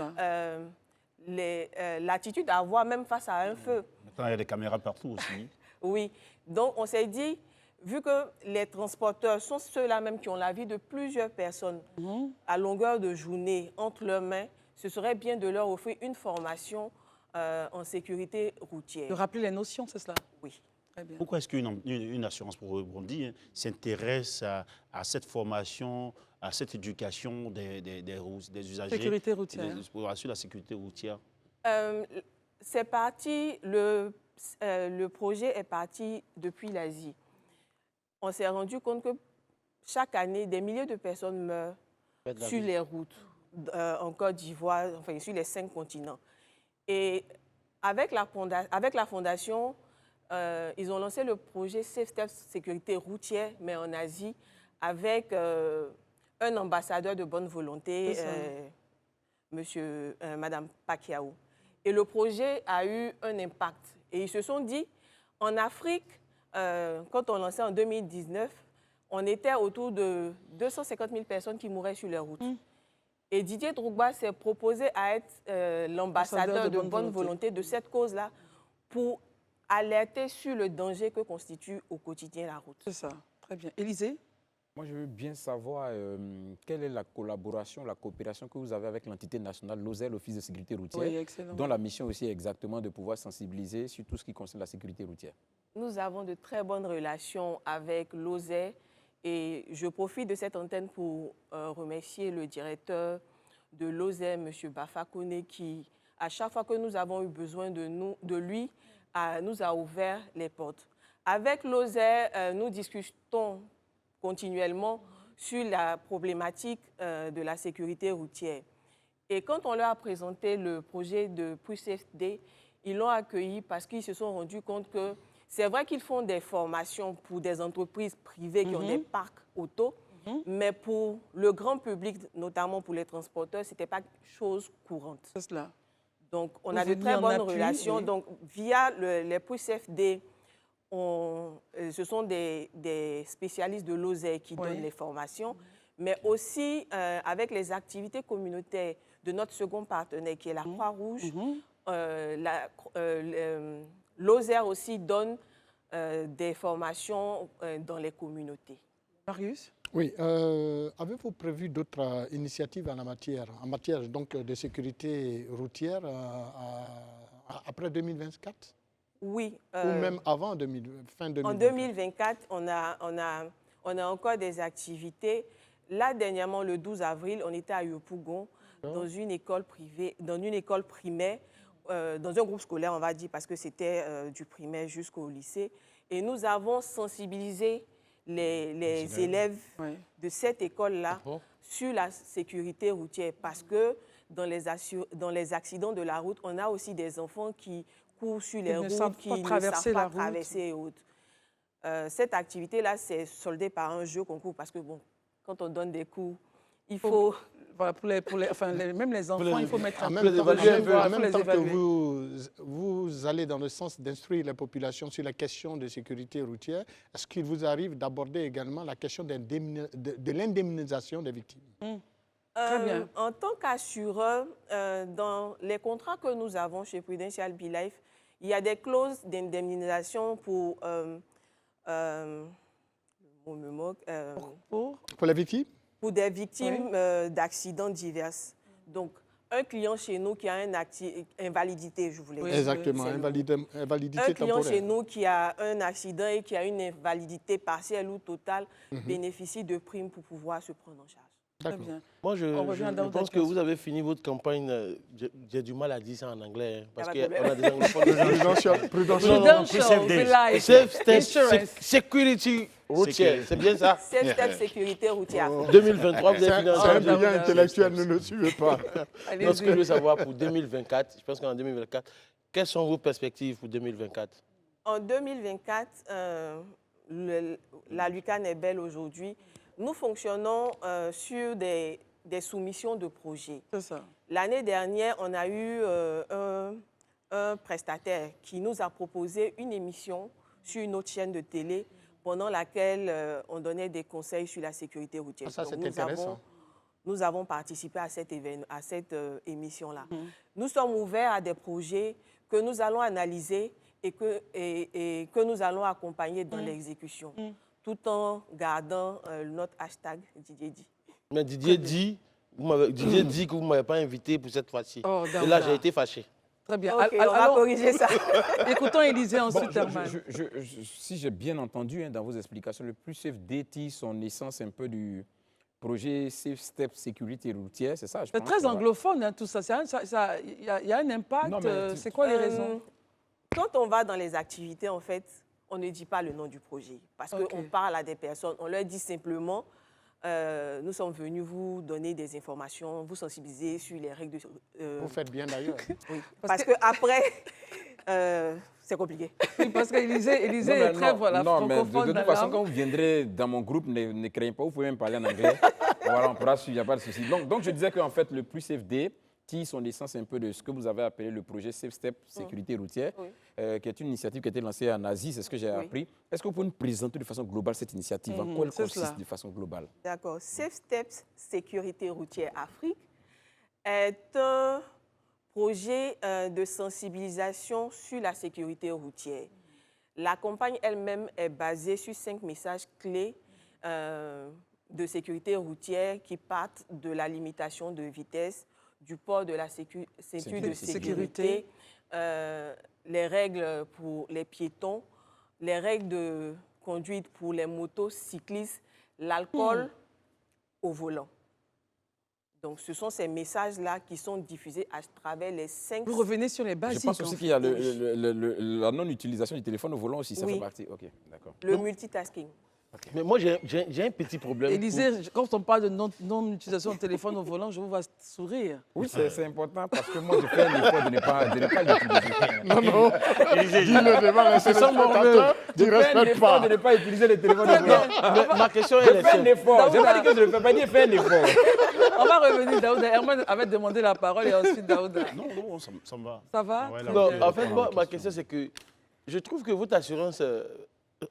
l'attitude à avoir même face à un feu. Maintenant, il y a des caméras partout aussi. Oui, donc on s'est dit, vu que les transporteurs sont ceux-là même qui ont la vie de plusieurs personnes à longueur de journée entre leurs mains, ce serait bien de leur offrir une formation en sécurité routière. De rappeler les notions, c'est cela? Oui. Très bien. Pourquoi est-ce qu'une assurance pour rebondir s'intéresse à cette formation, à cette éducation des usagers? Sécurité routière. Pour assurer la sécurité routière? C'est parti, le projet est parti depuis l'Asie. On s'est rendu compte que chaque année, des milliers de personnes meurent sur les routes en Côte d'Ivoire, enfin sur les 5 continents. Et avec la fondation, ils ont lancé le projet Safe Steps Sécurité routière, mais en Asie, avec un ambassadeur de bonne volonté, Madame Pacquiao. Et le projet a eu un impact. Et ils se sont dit, en Afrique, quand on lançait en 2019, on était autour de 250 000 personnes qui mouraient sur les routes. Et Didier Drogba s'est proposé à être l'ambassadeur de bonne volonté de cette cause-là pour alerter sur le danger que constitue au quotidien la route. C'est ça, très bien. Élisée? Moi, je veux bien savoir quelle est la collaboration, la coopération que vous avez avec l'entité nationale l'OSER, l'Office de sécurité routière, dont la mission aussi est exactement de pouvoir sensibiliser sur tout ce qui concerne la sécurité routière. Nous avons de très bonnes relations avec l'OSER et je profite de cette antenne pour remercier le directeur de l'OSER, M. Bafa Kone, qui, à chaque fois que nous avons eu besoin de lui, nous a ouvert les portes. Avec l'OSER, nous discutons continuellement sur la problématique de la sécurité routière. Et quand on leur a présenté le projet de Pre-Safe Day, ils l'ont accueilli parce qu'ils se sont rendus compte que C'est vrai qu'ils font des formations pour des entreprises privées qui ont des parcs auto, mais pour le grand public, notamment pour les transporteurs, ce n'était pas chose courante. C'est cela. Donc, on a de très bonnes relations. Oui. Donc, via les PUCFD, ce sont des spécialistes de l'oseille qui donnent les formations, mais aussi avec les activités communautaires de notre second partenaire, qui est la Croix-Rouge. L'OSER aussi donne des formations dans les communautés. Marius? Oui. Avez-vous prévu d'autres initiatives en matière donc, de sécurité routière après 2024? Oui. Ou même avant fin 2024? En 2024, on a encore des activités. Là, dernièrement, le 12 avril, on était à Yopougon, dans une école privée, dans une école primaire, dans un groupe scolaire, on va dire, parce que c'était du primaire jusqu'au lycée. Et nous avons sensibilisé les élèves de cette école-là sur la sécurité routière, parce que dans les accidents de la route, on a aussi des enfants qui courent sur les routes, qui ne savent pas traverser et autres. Cette activité-là, c'est soldé par un jeu concours, parce que bon, quand on donne des cours, il faut... Voilà, même les enfants, il faut mettre en même temps que vous allez dans le sens d'instruire la population sur la question de sécurité routière, est-ce qu'il vous arrive d'aborder également la question de l'indemnisation des victimes? Très bien. En tant qu'assureur, dans les contrats que nous avons chez Prudential BeLife, il y a des clauses d'indemnisation pour... on me moque. Pour les victimes? Pour des victimes d'accidents divers. Donc, un client chez nous qui a une invalidité, je voulais dire. Exactement, invalidité temporaire. Un client chez nous qui a un accident et qui a une invalidité partielle ou totale bénéficie de primes pour pouvoir se prendre en charge. Très bien. Moi, je pense que vous avez fini votre campagne. J'ai du mal à dire ça en anglais, parce qu'on a des anglophones. Prudential Security routière, c'est bien ça? Safe Step sécurité routière. 2023, vous avez fini en C'est un brillant intellectuel, ne le suivez pas. Donc, ce que je veux savoir pour 2024, je pense qu'en 2024, quelles sont vos perspectives pour 2024? En 2024, la Lucan est belle aujourd'hui. Nous fonctionnons sur des soumissions de projets. C'est ça. L'année dernière, on a eu un prestataire qui nous a proposé une émission sur une autre chaîne de télé pendant laquelle on donnait des conseils sur la sécurité routière. Ça, c'est intéressant. Nous avons participé à cette émission-là. Nous sommes ouverts à des projets que nous allons analyser et que nous allons accompagner dans l'exécution, tout en gardant notre hashtag Didier dit. Mais Didier dit que vous ne m'avez pas invité pour cette fois-ci. Oh, et là, j'ai été fâché. Très bien. Okay, on va corriger ça. Écoutons Élisée ensuite. Si j'ai bien entendu dans vos explications, le plus CFD tire son essence un peu du projet Safe Step Sécurité Routière, c'est ça? C'est très anglophone, hein, tout ça. Il y a un impact. C'est quoi les raisons? Quand on va dans les activités, en fait, on ne dit pas le nom du projet. Parce qu'on parle à des personnes, on leur dit simplement, nous sommes venus vous donner des informations, vous sensibiliser sur les règles de... Vous faites bien d'ailleurs. Oui, parce qu'après, c'est compliqué. Oui, parce qu'Élisée est très francophone. Mais de toute façon, quand vous viendrez dans mon groupe, ne craignez pas, vous pouvez même parler en anglais. Voilà, on pourra suivre, il n'y a pas de souci. Donc, je disais qu'en fait, le plus CFD tire son essence un peu de ce que vous avez appelé le projet Safe Step Sécurité Routière, qui est une initiative qui a été lancée en Asie, c'est ce que j'ai appris. Est-ce que vous pouvez nous présenter de façon globale cette initiative? En quoi elle consiste de façon globale? D'accord. Safe Steps Sécurité Routière Afrique est un projet de sensibilisation sur la sécurité routière. La campagne elle-même est basée sur 5 messages clés de sécurité routière qui partent de la limitation de vitesse, du port de la ceinture de sécurité, les règles pour les piétons, les règles de conduite pour les motocyclistes, l'alcool au volant. Donc, ce sont ces messages-là qui sont diffusés à travers les 5... Vous revenez sur les basiques. Je pense aussi qu'il y a la non-utilisation du téléphone au volant aussi, ça fait partie. Ok, d'accord. Le multitasking. Mais moi, j'ai un petit problème. Élisée, quand on parle de non-utilisation de téléphone au volant, je vous vois sourire. Oui, c'est important parce que moi, je fais un effort de ne pas l'utiliser. Non. Dis-le devant les spectateurs, tu ne respectes pas. De ne pas utiliser le téléphone au volant. Ma question est... Je fais un effort. Je n'ai pas dit que je ne le fais pas, je fais un effort. On va revenir, Daouda. Herman avait demandé la parole et ensuite Daouda. Non, ça me va. Ça va? Ouais, Non, en fait, moi, ma question, c'est que je trouve que votre assurance...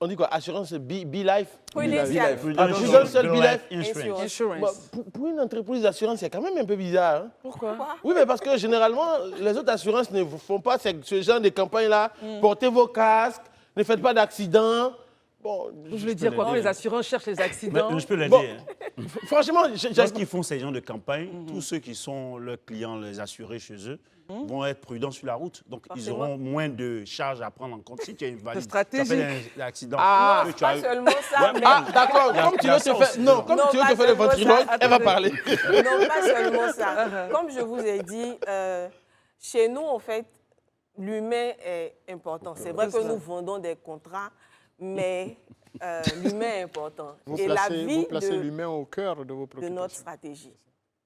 on dit quoi? Assurance B-Life? Prudential. Prudential B-Life Insurance. Pour une entreprise d'assurance, c'est quand même un peu bizarre. Hein? Pourquoi? Oui, mais parce que généralement, les autres assurances ne font pas ce genre de campagne-là. Portez vos casques, ne faites pas d'accidents. Bon, je veux dire quoi? Quand les assurances cherchent les accidents. Mais je peux le dire. Franchement, lorsqu'ils font ces genres de campagne, tous ceux qui sont leurs clients, les assurés chez eux, vont être prudents sur la route. Donc, ils auront moins de charges à prendre en compte. Si tu es invalide, tu as fait un accident. Non, pas seulement ça. Mais... Ah, d'accord. Comme tu veux te faire, non, comme tu veux te faire le ventriloque, elle va parler. Non, pas seulement ça. Comme je vous ai dit, chez nous, en fait, l'humain est important. C'est vrai que nous vendons des contrats, mais l'humain est important. Vous placez l'humain au cœur de vos préoccupations. De notre stratégie.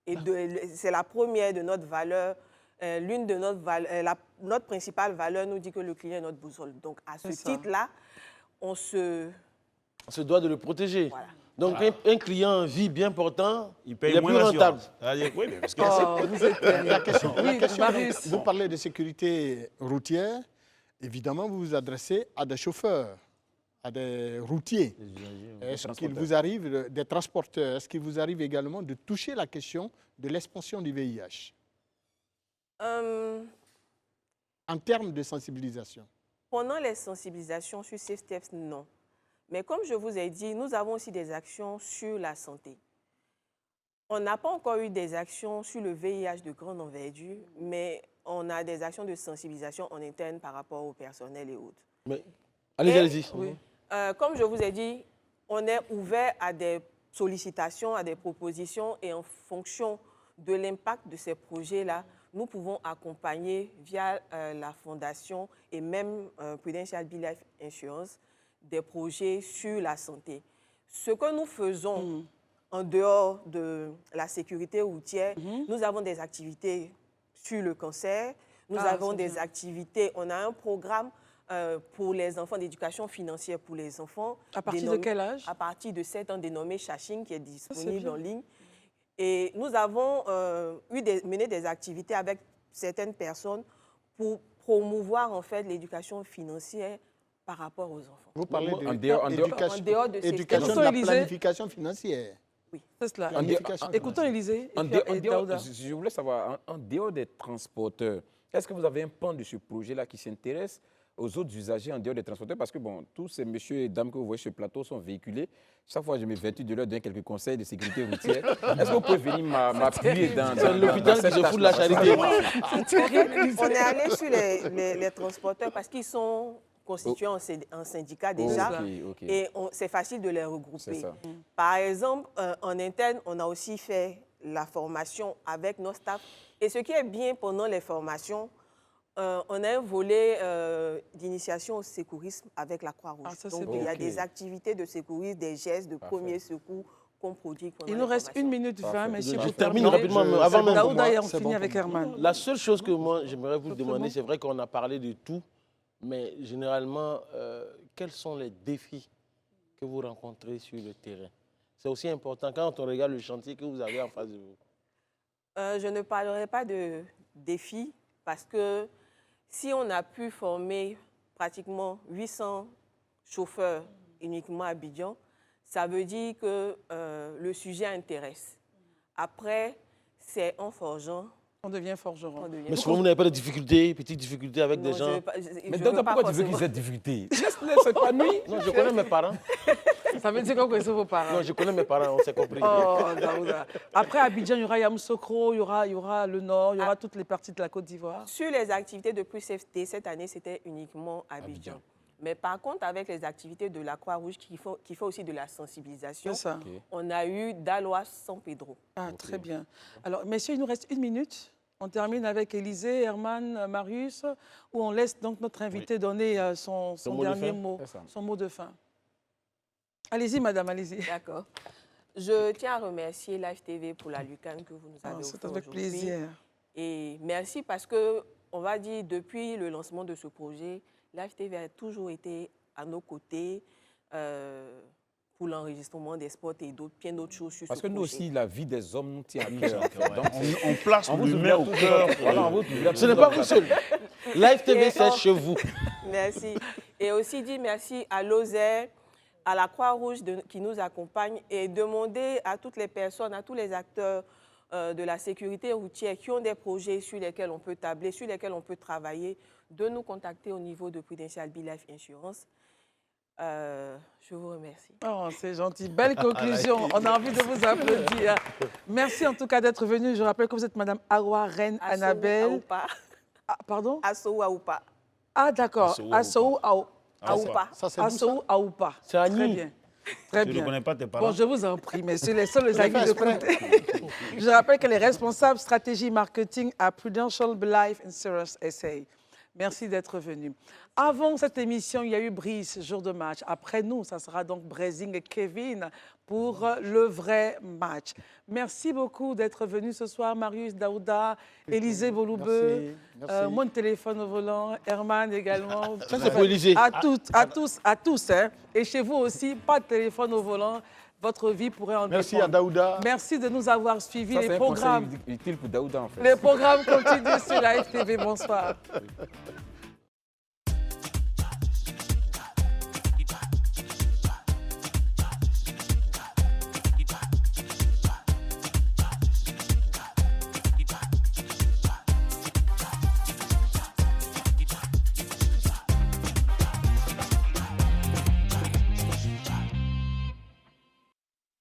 Et c'est la première de notre valeur. L'une de notre principale valeur nous dit que le client est notre boussole. Donc, à ce titre-là, on se doit de le protéger. Voilà. Donc, un client vie bien portant, il paye est moins plus rentable. Oui, mais parce que la question, Marius. vous parlez de sécurité routière. Évidemment, vous vous adressez à des chauffeurs, à des routiers. Est-ce qu'il vous arrive, des transporteurs, est-ce qu'il vous arrive également de toucher la question de l'expansion du VIH en termes de sensibilisation? Pendant les sensibilisations sur ces steps, non. Mais comme je vous ai dit, nous avons aussi des actions sur la santé. On n'a pas encore eu des actions sur le VIH de grande envergure, mais on a des actions de sensibilisation en interne par rapport au personnel et autres. Mais... Allez-y. Oui. Comme je vous ai dit, on est ouvert à des sollicitations, à des propositions et en fonction de l'impact de ces projets-là, nous pouvons accompagner via la fondation et même Prudential B-Life Insurance des projets sur la santé. Ce que nous faisons en dehors de la sécurité routière, nous avons des activités sur le cancer, nous avons des activités, on a un programme pour les enfants d'éducation financière pour les enfants. À partir de quel âge? À partir de 7 ans, dénommé Chaching, qui est disponible en ligne. Et nous avons mené des activités avec certaines personnes pour promouvoir en fait l'éducation financière par rapport aux enfants. Vous parlez d'éducation de la planification financière. Oui, c'est cela. Écoutons Élisée. Je voulais savoir, en dehors des transporteurs, est-ce que vous avez un pan de ce projet-là qui s'intéresse aux autres usagers en dehors des transporteurs? Parce que bon, tous ces messieurs et dames que vous voyez sur le plateau sont véhiculés. Chaque fois, je m'évertue de leur donner quelques conseils de sécurité routière. Est-ce que vous pouvez venir m'appuyer dans l'hôpital qui se fout de la charité? On est allé sur les transporteurs parce qu'ils sont constitués en syndicat déjà et c'est facile de les regrouper. Par exemple, en interne, on a aussi fait la formation avec nos staffs. Et ce qui est bien pendant les formations, on a un volet d'initiation au secourisme avec la Croix-Rouge. Donc, il y a des activités de secourisme, des gestes de premier secours qu'on produit. Il nous reste 1 minute 20, messieurs. Je termine rapidement. Avant même Daouda et on finit avec Herman. La seule chose que moi, j'aimerais vous demander, c'est vrai qu'on a parlé de tout, mais généralement, quels sont les défis que vous rencontrez sur le terrain? C'est aussi important quand on regarde le chantier que vous avez en face de vous. Je ne parlerai pas de défis parce que si on a pu former pratiquement 800 chauffeurs uniquement à Abidjan, ça veut dire que le sujet intéresse. Après, c'est en forgeant. On devient forgeron. Mais souvent, vous n'avez pas de difficultés, petites difficultés avec des gens. Mais pourquoi tu veux qu'ils aient des difficultés? Laisse-les s'épanouir. Non, je connais mes parents. Ça veut dire qu'on connaît vos parents? Non, je connais mes parents, on s'est compris. Oh, Daouda. Après Abidjan, il y aura Yamoussoukro, il y aura le Nord, il y aura toutes les parties de la Côte d'Ivoire. Sur les activités de CFT, cette année, c'était uniquement Abidjan. Mais par contre, avec les activités de la Croix-Rouge qui fait aussi de la sensibilisation, on a eu Daloa San Pedro. Ah, très bien. Alors, messieurs, il nous reste 1 minute. On termine avec Élisée, Herman, Marius, où on laisse donc notre invité donner son dernier mot, son mot de fin. Allez-y, madame, allez-y. D'accord. Je tiens à remercier Live TV pour la lucane que vous nous avez offerte aujourd'hui. C'est avec plaisir. Et merci parce que, on va dire, depuis le lancement de ce projet, Live TV a toujours été à nos côtés pour l'enregistrement des spots et bien d'autres choses sur ce projet. Parce que nous aussi, la vie des hommes nous tient à cœur. Donc, on place l'humain au cœur. Ce n'est pas vous seul. Live TV, c'est chez vous. Merci. Et aussi dire merci à l'OSER, à la Croix-Rouge qui nous accompagne et demander à toutes les personnes, à tous les acteurs de la sécurité routière qui ont des projets sur lesquels on peut tabler, sur lesquels on peut travailler, de nous contacter au niveau de Prudential Life Insurance. Je vous remercie. Oh, c'est gentil. Belle conclusion. On a envie de vous applaudir. Merci en tout cas d'être venu. Je rappelle que vous êtes Madame Awa Reine Annabelle. Ah, pardon? Assou Aoupa. Ah, d'accord. Assou Aoupa. Assou Aoupa. C'est à Très bien. Très bien. Je ne connais pas tes parents. Bon, je vous en prie, messieurs, les seuls amis de côté. Je rappelle qu'elle est responsable stratégie marketing à Prudential Life Insurance SA. Merci d'être venu. Avant cette émission, il y a eu Brice, jour de match. Après nous, ça sera donc Brésil et Kevin pour le vrai match. Merci beaucoup d'être venu ce soir, Marius Daouda, Élisée Boloubeux, mon téléphone au volant, Herman également. Ça, c'est pour Élisée. À tous. Hein. Et chez vous aussi, pas de téléphone au volant. Votre vie pourrait en dépendre. Merci à Daouda. Merci de nous avoir suivis. Les programmes. C'est utile pour Daouda, en fait. Les programmes continuent sur la FTV. Bonsoir.